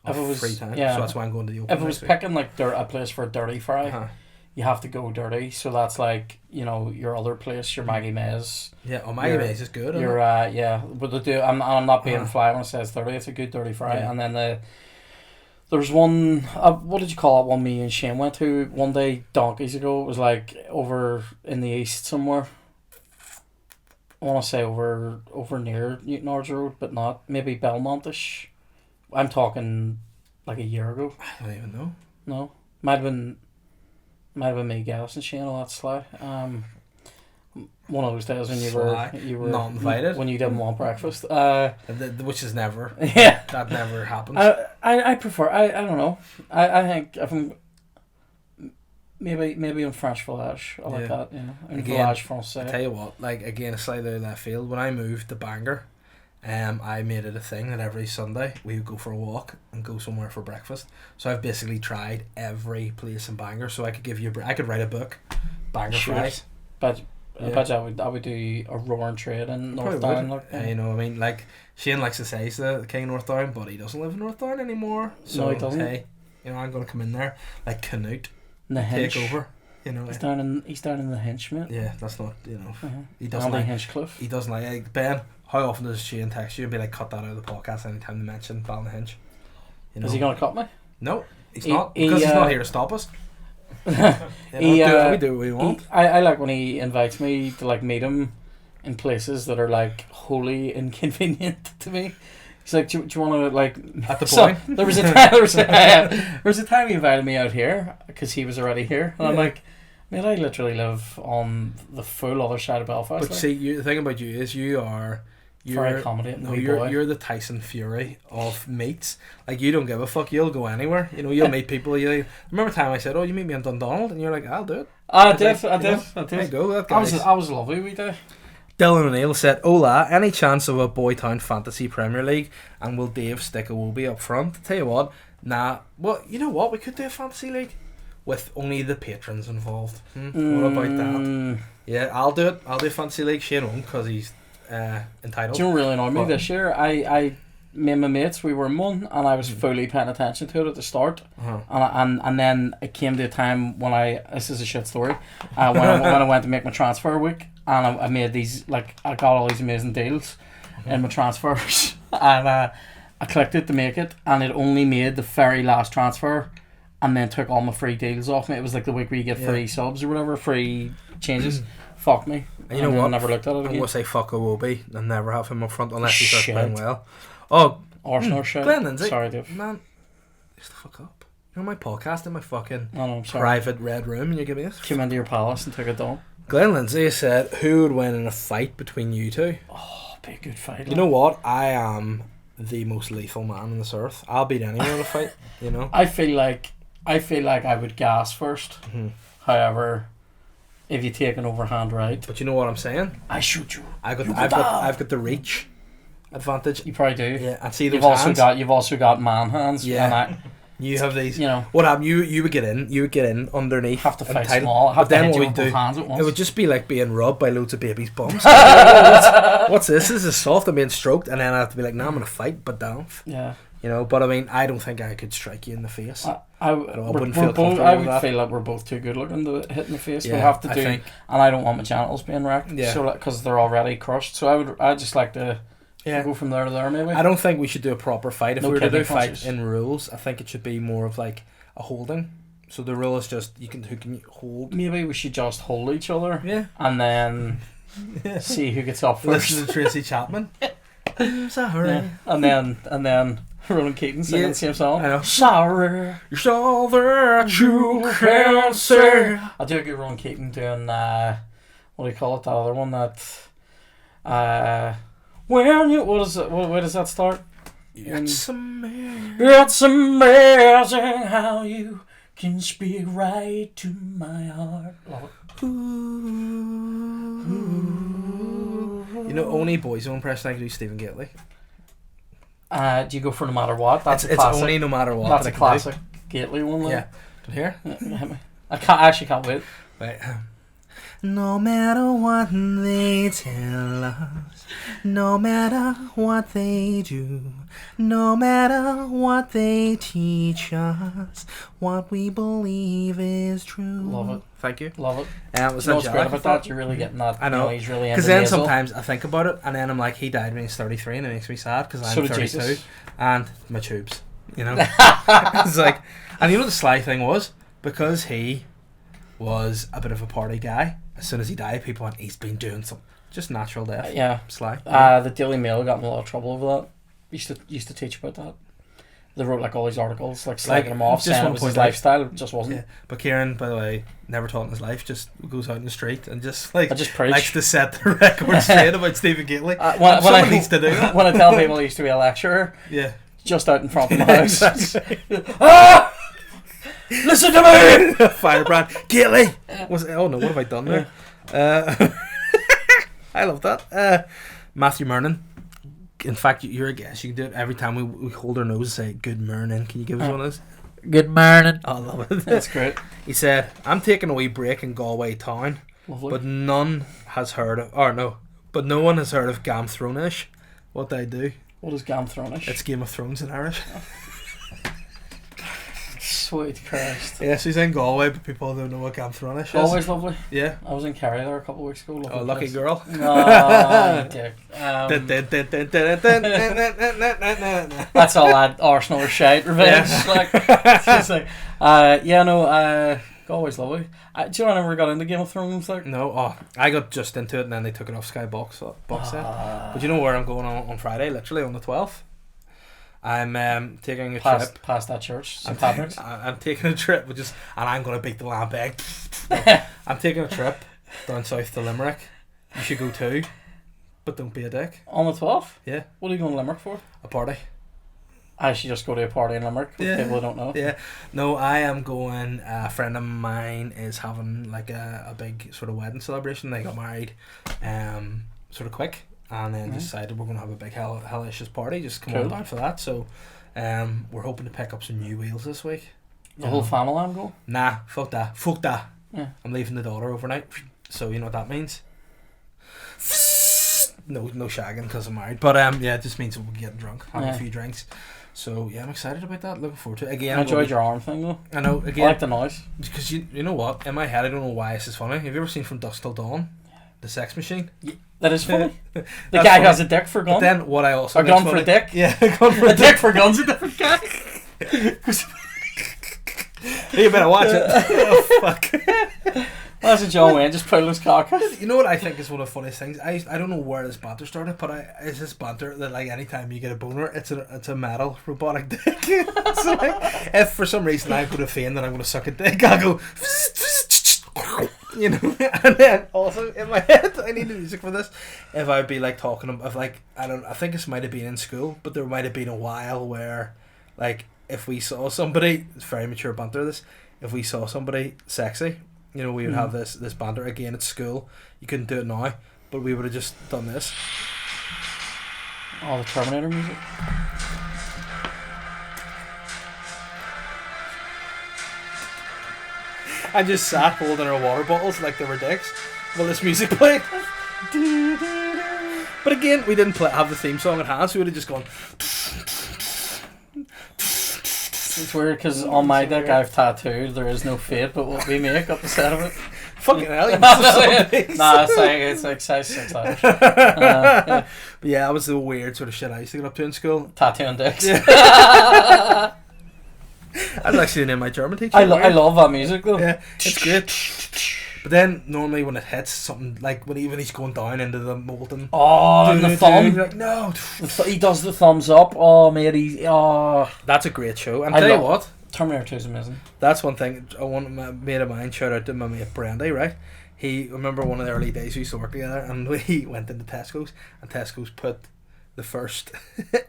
of free time, so that's why I'm going to the open. If it was picking like a place for a dirty fry, you have to go dirty, so that's like, you know, your other place, your Maggie Mays. Yeah, Maggie Mays is good. Your but they do. I'm not being fly when it says dirty. It's a good dirty fry. And then there's one. What did you call it? One me and Shane went to one day donkeys ago. It was like over in the east somewhere. I want to say over near Newton Arch Road, but not maybe Belmontish. I'm talking like a year ago. I don't even know. No, might have been me, Gallus and Shane, all that sly. One of those days when you were not invited, when you didn't want breakfast. Which is never. Yeah, that never happens. I prefer. I don't know. I think if I'm maybe in French Village, I like that. You know, in Village Francais. I tell you what, like again, slightly left field. When I moved to Bangor, I made it a thing that every Sunday we would go for a walk and go somewhere for breakfast. So I've basically tried every place in Bangor. So I could give you I could write a book, Bangor fries. But I bet I would do a roaring trade in North Down. You know, I mean, like Shane likes to say he's the king of North Down, but he doesn't live in North Down anymore. So no, he doesn't. Hey, you know, I'm gonna come in there like Canute, take over. You know, he's down in the Hinch, mate. Yeah, that's not, you know, he doesn't like Hinchcliffe. He doesn't like Ben. How often does Shane text you and be like, cut that out of the podcast anytime they mention Ballinhinch? You know? Is he gonna cut me? No, he's not, because he's not here to stop us. We do what we want. I like when he invites me to like meet him in places that are like wholly inconvenient to me. He's like, do you want to like at the point? There was a time he invited me out here because he was already here, and I'm like, man, I literally live on the full other side of Belfast. But see, the thing about you is you're very accommodating. No, you're the Tyson Fury of meets. Like, you don't give a fuck. You'll go anywhere. You know, you'll meet people. You remember the time I said, "Oh, you meet me in Dundonald," and you're like, "I'll do it." I did. There you go. That guy's... I was lovely we day. Dylan O'Neill said, "Hola, any chance of a Boytown Fantasy Premier League? And will Dave stick a Wobie up front?" Tell you what, nah. Well, you know what? We could do a fantasy league with only the patrons involved. What about that? Yeah, I'll do it. I'll do a fantasy league. Shane won't because he's entitled. Do you know what really annoyed me this year? Me and my mates, we were in one, and I was fully paying attention to it at the start, and then it came to a time when this is a shit story, when I went to make my transfer week, and I made these, like, I got all these amazing deals in my transfers, and I clicked it to make it, and it only made the very last transfer, and then took all my free deals off me. It was like the week where you get free subs or whatever, free changes. Fuck me. And you know what? I never looked at it again. I'm going to say fuck Wobie and never have him up front unless he starts playing well. Oh, Arsenal shit. Glenn Lindsay. Sorry, Dave. Man, just the fuck up. You're on my podcast in my fucking I'm sorry. private red room and you give me this. Came into your palace and took a dump. Glenn Lindsay said, who would win in a fight between you two? Oh, be a good fight. You know what? I am the most lethal man on this earth. I'll beat anyone in a fight, you know? I feel like I would gas first. Mm-hmm. However, if you take an overhand right, But you know what I'm saying? I shoot you. I've got the reach advantage. You probably do. Yeah, and see those You've also got man hands. Yeah. And You have these. you know, What happened? You would get in underneath. have to fight tight. small. Have But to then hit what you we with do, both hands at once. it would just be like being rubbed by loads of babies' bums. what's this? This is soft. I'm being stroked, and then I have to be like, "Nah, I'm gonna fight, but down." Yeah. You know, but I mean, I don't think I could strike you in the face. I wouldn't feel comfortable I with would that. feel like we're both too good looking to hit in the face. Yeah, We'll have to I do, think. and I don't want my genitals being wrecked. Yeah. So because they're already crushed. So I'd just like to go from there to there maybe. I don't think we should do a proper fight. If No we were to do kidney a fight punches. in rules, I think it should be more of like a holding. So the rule is just who can you hold. Maybe we should just hold each other. Yeah. And then see who gets up first. Listen to Tracy Chapman. Sorry. Yeah. And then Ronan Keating singing the same song. I know. Sorry. You're all that you can say. I do a good Ronan Keating doing what do you call it? That other one that when you what is it? Where does that start? It's amazing. It's amazing how you can speak right to my heart. Love it. You know, only Boyzone impression I can do Stephen Gately. Do you go for no matter what? That's It's a classic. only no matter what. That's that a I can classic Gately one. do. Like. Yeah. But here? Hit me. I actually can't wait. Right. No matter what they tell us, no matter what they do, no matter what they teach us, what we believe is true. Love it. Thank you. Love it. It was You know what's great angelic, about I that? thought. You're really getting that. I know. He's really Because into then nasal. sometimes I think about it, and then I'm like, he died when he's 33, and it makes me sad because So I'm did 32, Jesus. and my tubes. You know, it's like, and you know what the sly thing was, because he was a bit of a party guy. As soon as he died, people went, he's been doing some just natural death. Yeah. Sly. The Daily Mail got in a lot of trouble over that. Used to teach about that. They wrote like all these articles, like slagging him off, just saying it one was his point out- lifestyle. It just wasn't. Yeah. But Kieran, by the way, never taught in his life, just goes out in the street and just like I just preach. likes to set the record straight about Stephen Gately. When Someone I needs to do that. when I tell people I used to be a lecturer, Yeah. just out in front of my house. Exactly. Ah! Listen to me! Firebrand. Gately! Oh no, what have I done there? I love that. Matthew Mernon. In fact, you're a guest. You can do it every time we hold our nose and say, good morning. Can you give us one of those? Good morning. I love it. That's great. He said, I'm taking a wee break in Galway town, Lovely. but no one has heard of Game Throne-ish. What do I do? What is Game Throne-ish? It's Game of Thrones in Irish. Sweet Christ. Yeah, so he's in Galway, but people don't know what Game Throne-ish is. Always lovely. Yeah. I was in Kerry there a couple of weeks ago. Lovely Oh, lucky place. girl. Oh, you dick. That's all that Arsenal or shite revenge. Yeah. Galway's lovely. Do you know I never got into Game of Thrones? Like, No, I got just into it and then they took it off Sky box set. But you know where I'm going on Friday, literally on the 12th? I'm taking a trip. past that church, St. Patrick's. I'm taking a trip, and I'm going to beat the lamp egg. I'm taking a trip down south to Limerick. You should go too, but don't be a dick. On the 12th? Yeah. What are you going to Limerick for? A party. I should just go to a party in Limerick with people who don't know. Yeah. No, I am going. A friend of mine is having like a big sort of wedding celebration. They got married, sort of quick, and then decided we're going to have a big hellacious party. Just come on down for that. So, we're hoping to pick up some new wheels this week. The whole family I'm going? Nah, fuck that. Yeah. I'm leaving the daughter overnight, so you know what that means. No shagging because I'm married, but yeah, it just means we'll be getting drunk, having a few drinks. So yeah, I'm excited about that. Looking forward to it. Again, I enjoyed your arm thing though. I know. I Again, like the noise. because you know what? In my head, I don't know why this is funny. Have you ever seen From Dusk Till Dawn? The Sex Machine. That is funny. The That's guy funny. has a dick for gun. But then what I also Or gun for a dick. Yeah, gun for A dick for gun's a different guy. You better watch it. Oh fuck. That's a John Wayne just pulling his cock. You know what I think is one of the funniest things? I don't know where this banter started, but it's this banter that like anytime you get a boner, it's a metal robotic dick. So like, if for some reason I go to feign that I'm going to suck a dick, I'll go. You know, and then also in my head, I need the music for this. If I'd be like talking about, like, I think this might have been in school, but there might have been a while where, like, if we saw somebody, it's very mature banter. This, if we saw somebody sexy, you know, we would have this banter again at school. You couldn't do it now, but we would have just done this. All the Terminator music. I just sat holding our water bottles like they were dicks while this music played. But again, we didn't have the theme song at hand, so we would have just gone. It's weird because on my deck I've tattooed "There is no fate but what we make" up the set of it. Fucking hell, you must have Nah, it's like size 6 hours. But yeah, that was the weird sort of shit I used to get up to in school. Tattooing dicks. Yeah. That's actually the name of my German teacher. I love that music though. Yeah, it's great. But then normally when it hits something like when he's going down into the molten. Oh, and the thumb. You're like, no. He does the thumbs up. Oh, mate, That's a great show. And I tell you what, Terminator 2 is amazing. That's one thing. My mate of mine, shout out to my mate Brandy, right? He remember one of the early days we used to work together, and we went into Tesco's, and Tesco's put the first,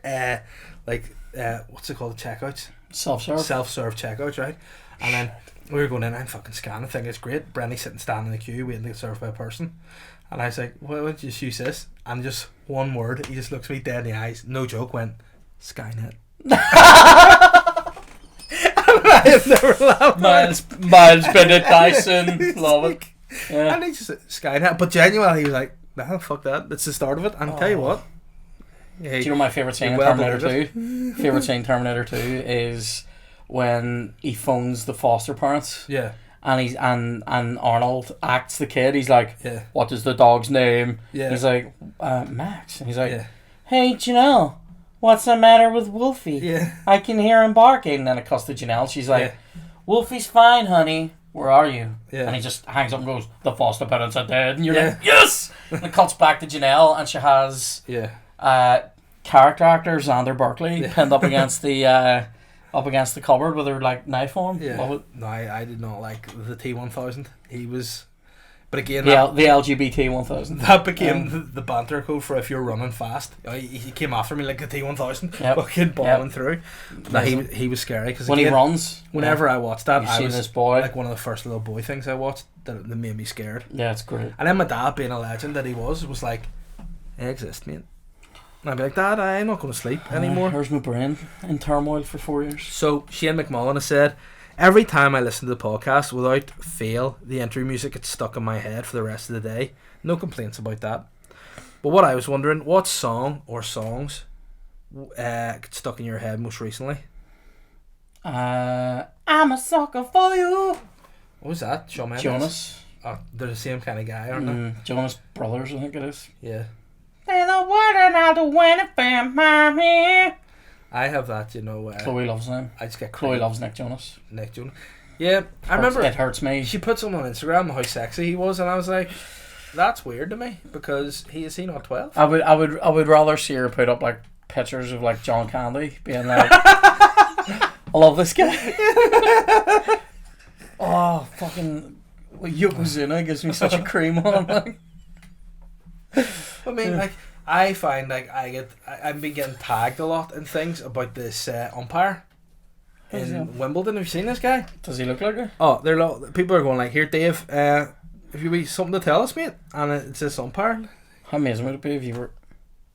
what's it called, checkouts? Self-serve checkouts, right? And then we were going in, I'm fucking scanning, thinking it's great. Brandy's standing in the queue, waiting to get served by a person. And I was like, why don't you just use this? And just one word, he just looks me dead in the eyes, no joke, went, Skynet. I have never laughed. Miles Bennett Dyson, love it. Yeah. And he just Skynet, but genuinely he was like, nah, fuck that. That's the start of it. And tell you what. Do you know my favourite scene in Terminator 2? Favourite scene in Terminator 2 is when he phones the foster parents. Yeah. And Arnold acts the kid. He's like, yeah. What is the dog's name? Yeah. He's like, Max. And he's like, Hey, Janelle, what's the matter with Wolfie? Yeah. I can hear him barking. And then it cuts to Janelle. She's like, Wolfie's fine, honey. Where are you? Yeah. And he just hangs up and goes, the foster parents are dead. And you're like, yes! And it cuts back to Janelle, and she has character actor Xander Berkeley pinned up against the cupboard with her like knife on. Yeah. Love it. No, I did not like the T-1000. He was... But again, the LGBT 1000. That became the banter code for if you're running fast. He came after me like a T-1000, fucking bombing through. Nah, he was scary because when he runs. Whenever I watched that, I was this boy. Like one of the first little boy things I watched that made me scared. Yeah, it's great. And then my dad, being a legend that he was like, "I exist, mate." And I'd be like, "Dad, I'm not going to sleep anymore." Here's my brain in turmoil for 4 years. So Shane McMullen has said, every time I listen to the podcast, without fail, the entry music gets stuck in my head for the rest of the day. No complaints about that. But what I was wondering, what song or songs get stuck in your head most recently? I'm a sucker for you. What was that? Shawn Mendes? Jonas. Oh, they're the same kind of guy, aren't they? Jonas Brothers, I think it is. Yeah. They're the one and I'll do anything, mommy. I have that, you know. Chloe loves him. I just get Chloe loves Nick Jonas. Nick Jonas. Yeah, I remember. It hurts me. She put something on Instagram how sexy he was, and I was like, that's weird to me because is he not 12? I would rather see her put up like pictures of like John Candy being like, I love this guy. Oh, fucking Yokozuna gives me such a cream on. Like. I mean, like, I find like I've been getting tagged a lot in things about this umpire in Wimbledon. Have you seen this guy? Does he look like her? Oh, people are going like, here, Dave, have you something to tell us, mate? And it's this umpire. How amazing would it be if you were?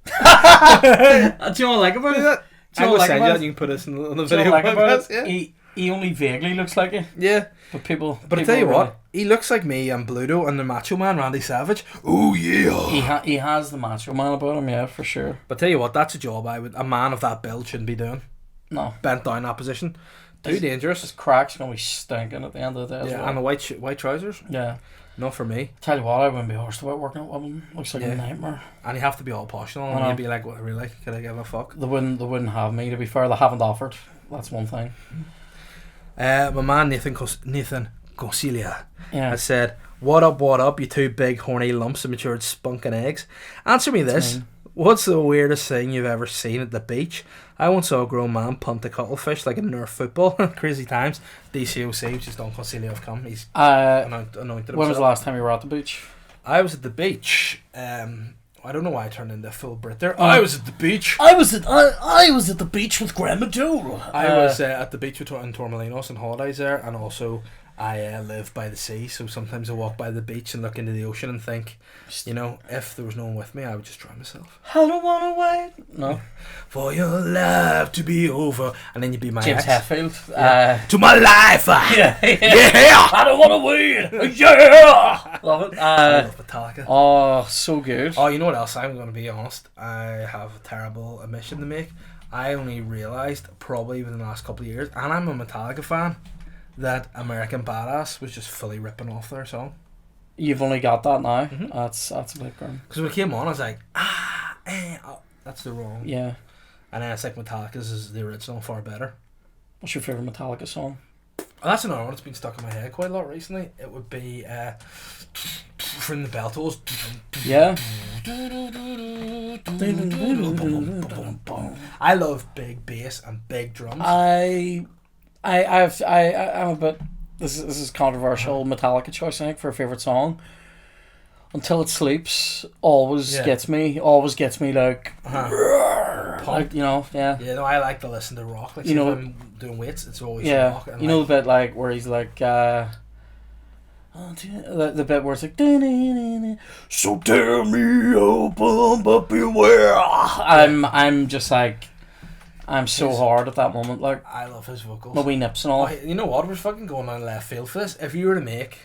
Do you know what I like about it? I'm gonna send you and you can put this on the video. Like about it? He only vaguely looks like it. Yeah. But I tell you what, he looks like me and Bluto and the Macho Man Randy Savage. Oh yeah. He has the Macho Man about him, yeah, for sure. But tell you what, that's a job a man of that build shouldn't be doing. No. Bent down that position. Too dangerous. His crack's gonna be stinking at the end of the day. Yeah, and the white trousers. Yeah. Not for me. Tell you what, I wouldn't be horsed about working at Wimbledon. Looks like a nightmare. And you have to be all posh and you'd be like, what, really? Could I give a fuck? They wouldn't have me, to be fair. They haven't offered. That's one thing. My man Nathan Concilia has said, What up, you two big horny lumps of matured spunking eggs? Answer me this. What's the weirdest thing you've ever seen at the beach? I once saw a grown man punt a cuttlefish like a Nerf football. Crazy times. DCOC, which is Don Concilio of Cum. He's anointed himself. When was the last time you were at the beach? I was at the beach. I don't know why I turned into a full Brit there. I was at the beach. I was at the beach with Grandma Joe. I was at the beach in Torremolinos on holidays there, and also I live by the sea, so sometimes I walk by the beach and look into the ocean and think, you know, if there was no one with me, I would just drown myself. I don't wanna wait. No. For your life to be over, and then you'd be my James ex. Hetfield. To my life. Yeah. I don't wanna wait. Yeah. Love it. I love Metallica. Oh, so good. Oh, you know what else? I'm going to be honest. I have a terrible admission to make. I only realised probably within the last couple of years, and I'm a Metallica fan, that American Badass was just fully ripping off their song. You've only got that now. Mm-hmm. That's a bit grim. Because when it came on, I was like, that's the wrong. Yeah. And then it's like Metallica's is the original, far better. What's your favourite Metallica song? Oh, that's another one that's been stuck in my head quite a lot recently. It would be from the Beltos. Yeah. I love big bass and big drums. I'm a bit. This is controversial. Metallica choice, I think, for a favorite song. Until It Sleeps always gets me. Always gets me like, like, you know, yeah. Yeah, no, I like to listen to rock. Like, you know, if I'm doing weights, it's always rock. And you know the bit like where he's like, the bit where it's like, so tell me, open but beware. I'm just like. I'm so hard at that moment, like. I love his vocals. My wee nips and all. Oh, you know what? We're fucking going on left field for this. If you were to make,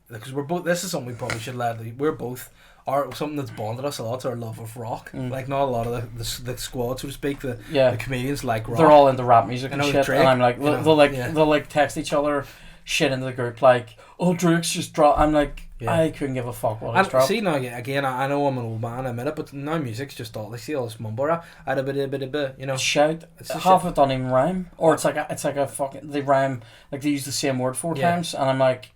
because we're both, this is something we probably should let. We're both, something that's bonded us a lot. Our love of rock. Like not a lot of the squad, so to speak. The comedians like rock. They're all into rap music and shit, Drake, and I'm like, they'll like text each other shit into the group, like, oh, Drake's just dropped. I'm like. Yeah. I couldn't give a fuck what he's dropped. See now again, I know I'm an old man, I admit it, but now music's just all like see all this mumble rap, a bit, you know. Shout. Half of it don't even rhyme, or it's like a fucking they rhyme like they use the same word 4 times, and I'm like,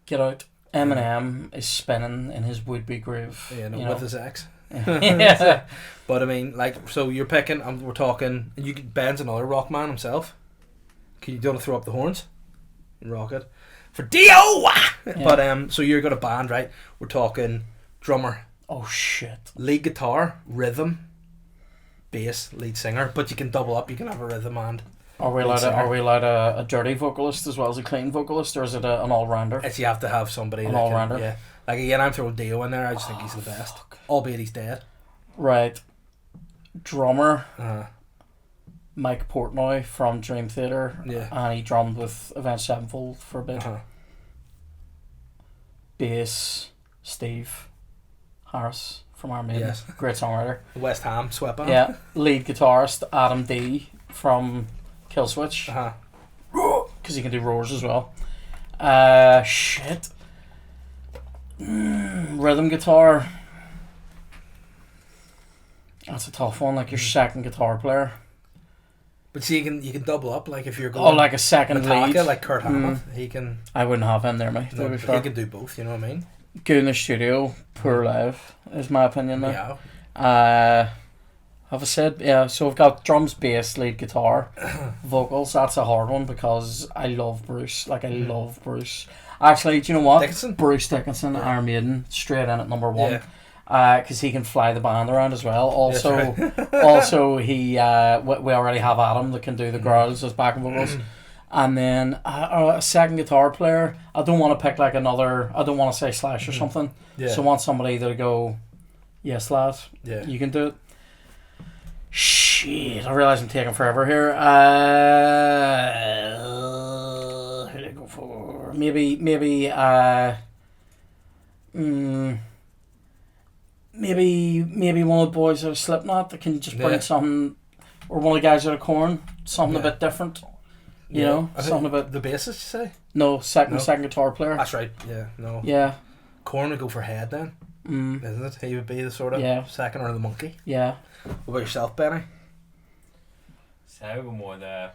get out. Eminem is spinning in his would-be groove. Yeah, no, with his ex. Yeah. But I mean, like, so you're picking, we're talking. Ben's another rock man himself. Can you want to throw up the horns and rock it? For Dio! Yeah. But so you're got a band, right? We're talking drummer. Oh shit. Lead guitar, rhythm, bass, lead singer. But you can double up. You can have a rhythm and. Are we allowed a dirty vocalist as well as a clean vocalist, or is it an all rounder? It's you have to have somebody. An all rounder. Yeah. Like again, I'm throwing Dio in there. I just think he's the best, albeit he's dead. Right. Drummer. Mike Portnoy from Dream Theater, and he drummed with Avenged Sevenfold for a bit. Bass, Steve Harris from Iron Maiden, great songwriter. West Ham swept on. Yeah, lead guitarist Adam D from Killswitch, because he can do roars as well. Rhythm guitar. That's a tough one. Like your second guitar player. But see, you can double up, like if you're going. Like a second Metallica, lead, like Kurt Hammett, he can. I wouldn't have him there, mate. No, he can do both. You know what I mean? Good in the studio, poor live, is my opinion. Though. Yeah. Have I said So we've got drums, bass, lead guitar, vocals. That's a hard one because I love Bruce. Like I love Bruce. Actually, do you know what? Dickinson? Bruce Dickinson, Iron Maiden, straight in at number 1. Because he can fly the band around as well. Also, also he we already have Adam that can do the growls as backing vocals, and then a second guitar player. I don't want to pick like another. I don't want to say Slash or something. Yeah. So I want somebody that'll go, yes, lad. Yeah. You can do it. Shit! I realise I'm taking forever here. Who did I go for? Maybe. Maybe one of the boys out of Slipknot that can just bring something, or one of the guys out of Korn, something a bit different. You know, something a bit. The bassist, you say? No, second guitar player. That's right. Yeah, no. Yeah. Korn would go for head then, isn't it? He would be the sort of second, or the monkey. Yeah. What about yourself, Benny? So I would go more the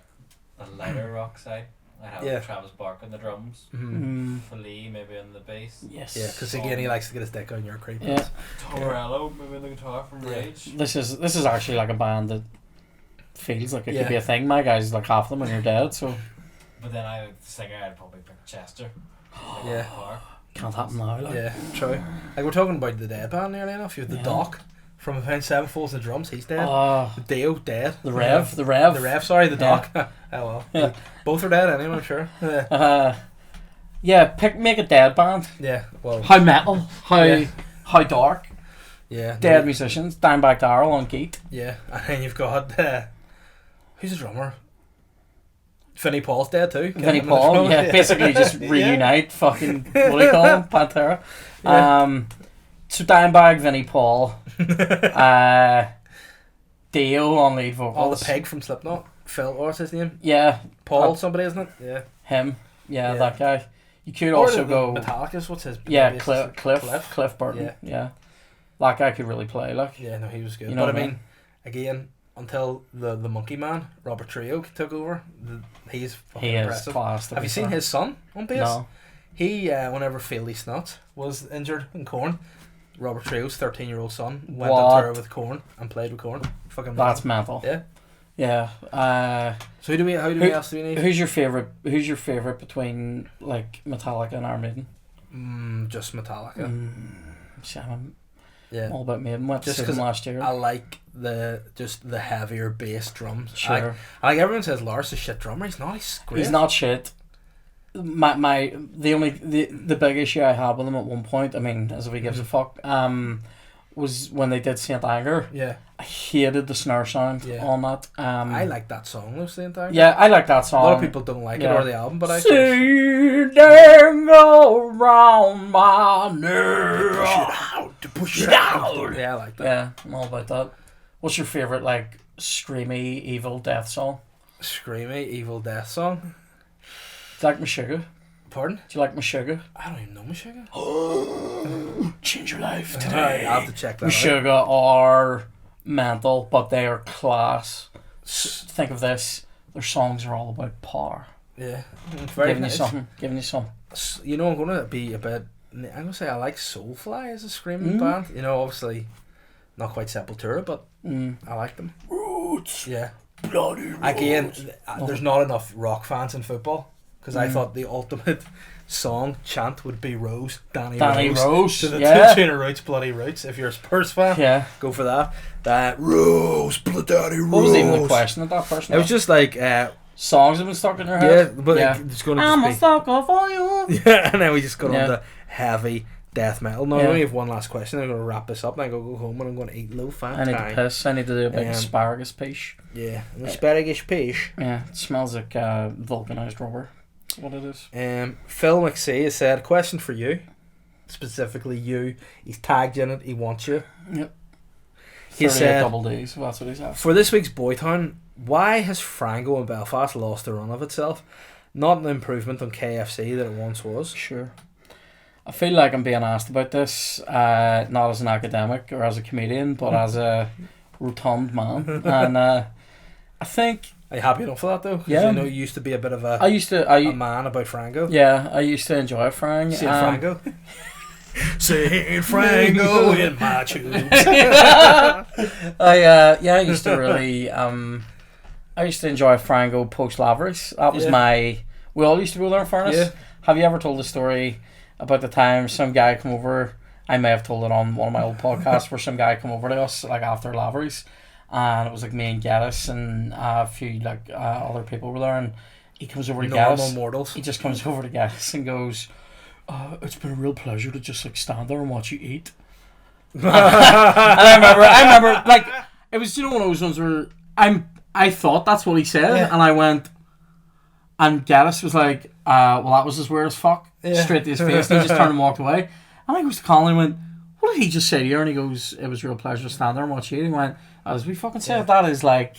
lighter rock side. I have Travis Barker on the drums. Mm-hmm. Lee maybe on the bass. Yes. Yeah, because again he likes to get his dick on your creep. Yeah. Torello maybe on the guitar from Rage. This is actually like a band that feels like it could be a thing. My guys like half of them and you're dead. So. But then the singer I'd probably pick Chester. Yeah. Can't happen now. Like. Yeah, true. Like we're talking about the dead band nearly enough. You have the Doc from Avenged Sevenfold's the drums. He's dead. Dio dead. The Rev. Sorry, the Doc. Oh well. Yeah. Both are dead anyway. I'm sure. Make a dead band. Yeah. Well. How metal? How dark? Yeah. Dead musicians. Dimebag Darrell on Geet. Yeah, and then you've got who's the drummer? Vinnie Paul's dead too. Vinnie Paul, basically just reunite fucking, what do you call him? Pantera. Yeah. So Dimebag, Vinnie Paul, Dio on lead vocals. All the peg from Slipknot. Phil, what's his name? Yeah. Paul somebody, isn't it? Yeah. Him. Yeah, that guy. You could also go... Metallica's, what's his... Yeah, Cliff Burton. Yeah. That guy could really play, like. Yeah, no, he was good. You know but I mean, again... Until the Monkey Man, Robert Trio, took over, he's fucking impressive. Class. Have you seen his son on bass? No. He, whenever Fieldy Snuts was injured in Korn, Robert Trio's 13-year-old son went on tour with Korn and played with Korn. Fucking that's mental. Yeah. Yeah. So who else do we need? Who's your favourite between like Metallica and Iron Maiden? Just Metallica. Yeah. All about Maiden. Went to see them last year. I like the heavier bass drums. Sure. I like everyone says Lars is a shit drummer. He's not. He's great. He's not shit. The big issue I had with him at one point, I mean, as if he gives a fuck, was when they did Saint Anger. Yeah. I hated the snare sound on that. I like that song though, Saint Anger. Yeah, I like that song. A lot of people don't like it or the album, but I Saint Anger round my neck. Push it out. Yeah, I like that. Yeah, I'm all about that. What's your favourite like screamy evil death song? Screamy evil death song? Do you like Meshuggah? Pardon? Do you like Meshuggah? I don't even know Meshuggah. Change your life today. I'll have to check that Meshuggah are mental, but they are class. Think of this. Their songs are all about power. Yeah. Giving you something. You know, I'm going to be a bit... I'm going to say I like Soulfly as a screaming band. You know, obviously not quite Sepultura, but I like them. Roots. Yeah. Bloody roots. Again, there's not enough rock fans in football. Because I thought the ultimate song chant would be Rose, Danny Rose. To the tune of Roots, Bloody Roots. If you're a Spurs fan, go for that. That Rose, Bloody Rose. What was even the question at that person? It was just like songs have been stuck in her head. Yeah, but it's going to I'm a sucker for you. Yeah, and then we just got on to heavy death metal. Now I only have one last question. I'm going to wrap this up and I go home and I'm going to eat low fat. I need to piss. I need to do a big asparagus piece. Yeah, an asparagus piece. Yeah, it smells like vulcanized rubber. That's what it is. Phil McSee has said, question for you, specifically you. He's tagged you in it. He wants you. Yep. He said double D's. That's what he's asked. For this week's Boytown, why has Frango in Belfast lost the run of itself? Not an improvement on KFC that it once was. Sure. I feel like I'm being asked about this, not as an academic or as a comedian, but as a rotund man. And I think... Are you happy enough for that though? Yeah. You know, you used to be a bit of a man about Frango. Yeah, I used to enjoy Frango. Saint Frango. Saint Frango in my tubes. I used to really I used to enjoy Frango post Lavery's. That was we all used to go there in fairness. Yeah. Have you ever told the story about the time some guy come over? I may have told it on one of my old podcasts where some guy come over to us like after Lavery's. And it was like me and Gaddis and a few like other people were there, and he comes over to Gaddis. Normal mortals. He just comes over to Gaddis and goes, "It's been a real pleasure to just like stand there and watch you eat." And I remember like it was one of those ones where I thought that's what he said, and I went, and Gaddis was like, "Well, that was as weird as fuck," straight to his face, and he just turned and walked away. And I goes to Colin and went, "What did he just say to you?" And he goes, "It was a real pleasure to stand there and watch you eat." And he went, as we fucking said, that is like,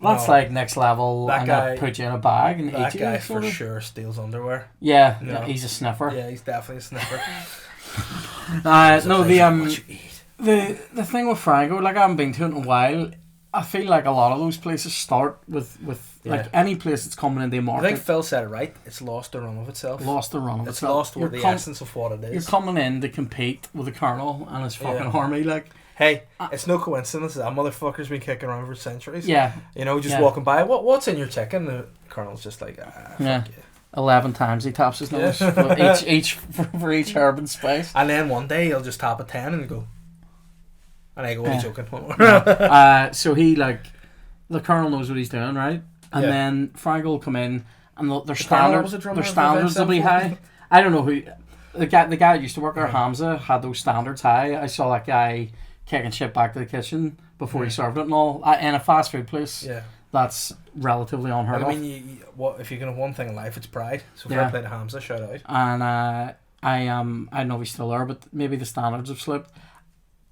that's like next level. That guy put you in a bag and that eat guy you. for sure steals underwear. Yeah, no. He's a sniffer. Yeah, he's definitely a sniffer. No, the thing with Frango, like I haven't been to it in a while. I feel like a lot of those places start with like any place that's coming into the market. I think Phil said it right. It's lost the run of itself. It's lost the essence of what it is. You're coming in to compete with the Colonel and his fucking army. Like, hey, it's no coincidence that motherfucker's been kicking around for centuries. Yeah. You know, just walking by. What's in your chicken? The Colonel's just like, fuck you. 11 times he taps his nose for each herb and spice. And then one day he'll just tap a 10 and go. And I go, he's joking. So he, like, the Colonel knows what he's doing, right? And then Frango will come in, and their standards will be high. I don't know who. The guy that used to work there, Hamza, had those standards high. I saw that guy kicking shit back to the kitchen before he served it and all. In a fast food place, that's relatively unheard of. I mean, if you can have one thing in life, it's pride. So fair play to Hamza, shout out. And I don't know if he's still there, but maybe the standards have slipped.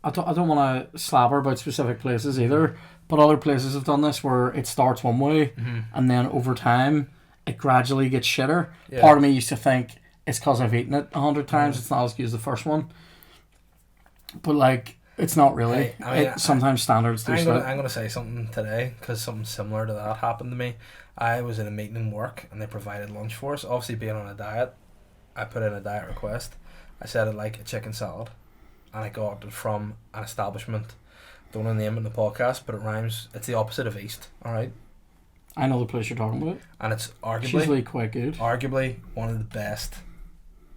I don't want to slabber about specific places either, but other places have done this where it starts one way and then over time it gradually gets shitter. Part of me used to think it's because I've eaten it 100 times, it's not as good as the first one. But like, it's not really. Hey, sometimes standards do slip. I'm going to say something today because something similar to that happened to me. I was in a meeting in work and they provided lunch for us. Obviously being on a diet, I put in a diet request. I said I'd like a chicken salad. And I got it from an establishment. Don't want to name it in the podcast, but it rhymes. It's the opposite of East, alright? I know the place you're talking about. And it's arguably... usually quite good. Arguably one of the best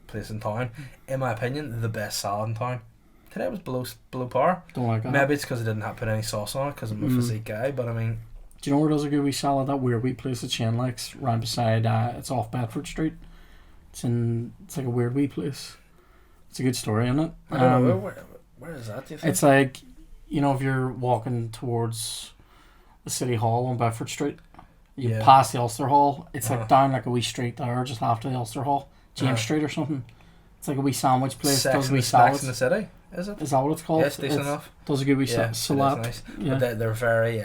places in town. In my opinion, the best salad in town. Today was below par. Don't like that. Maybe it's because I didn't put any sauce on it, because I'm a physique guy, but I mean... Do you know where does a good wee salad? That weird wee place that Shane likes, right beside... it's off Bedford Street. It's like a weird wee place. It's a good story, isn't it? I don't know. Where is that, do you think? It's like, you know, if you're walking towards the City Hall on Bedford Street, you pass the Ulster Hall. It's like down like a wee street there, just after the Ulster Hall. James Street or something. It's like a wee sandwich place. Does wee salads. in the City, is it? Is that what it's called? Yes, decent enough. Does a good wee salad. Nice. Yeah. But they're very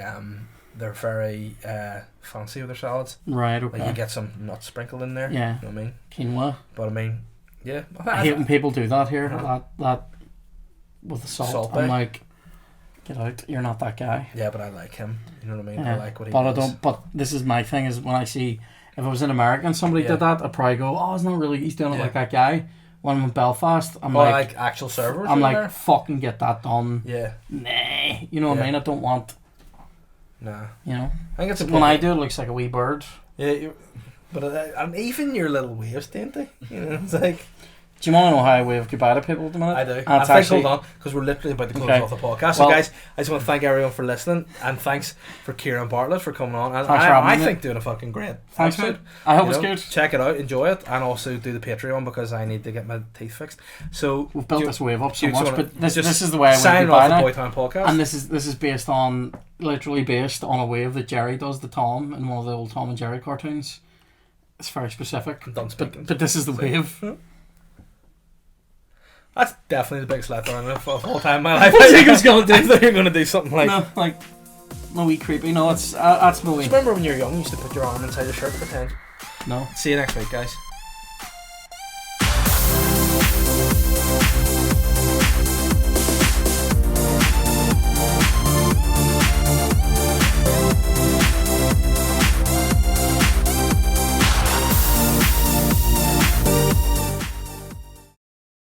fancy with their salads. Right, okay. Like you get some nuts sprinkled in there. Yeah. You know what I mean? Quinoa. But I mean... Yeah, I hate when people do that here. That with the salt. I'm like, get out! You're not that guy. Yeah, but I like him. You know what I mean? Yeah. I like what he does. I don't. But this is my thing: is when I see if I was in America and somebody did that, I'd probably go, "Oh, it's not really. He's doing it like that guy." When I'm in Belfast, I'm like actual servers. I'm like, fucking get that done. Yeah. Nah, you know what I mean? I don't want. Nah. You know. I think it's when I do, it looks like a wee bird. Yeah. But and even your little waves, don't they? You know, it's like... Do you want to know how I wave goodbye to people at the minute? I do. In fact, hold on, because we're literally about to close off the podcast. So guys, I just want to thank everyone for listening, and thanks for Kieran Bartlett for coming on. And I think doing a fucking great episode. I hope it's good. Check it out, enjoy it, and also do the Patreon because I need to get my teeth fixed. So we've built this wave up so much, but this is the way I wave sign goodbye off now. The Boytown podcast. And this is literally based on a wave that Jerry does to Tom in one of the old Tom and Jerry cartoons. It's very specific, but this is the wave. That's definitely the biggest letdown of all time in my life. I think you're going to do something like... No, like, no wee creepy. No, that's no wee. Do you remember when you were young, you used to put your arm inside your shirt for 10? No. See you next week, guys.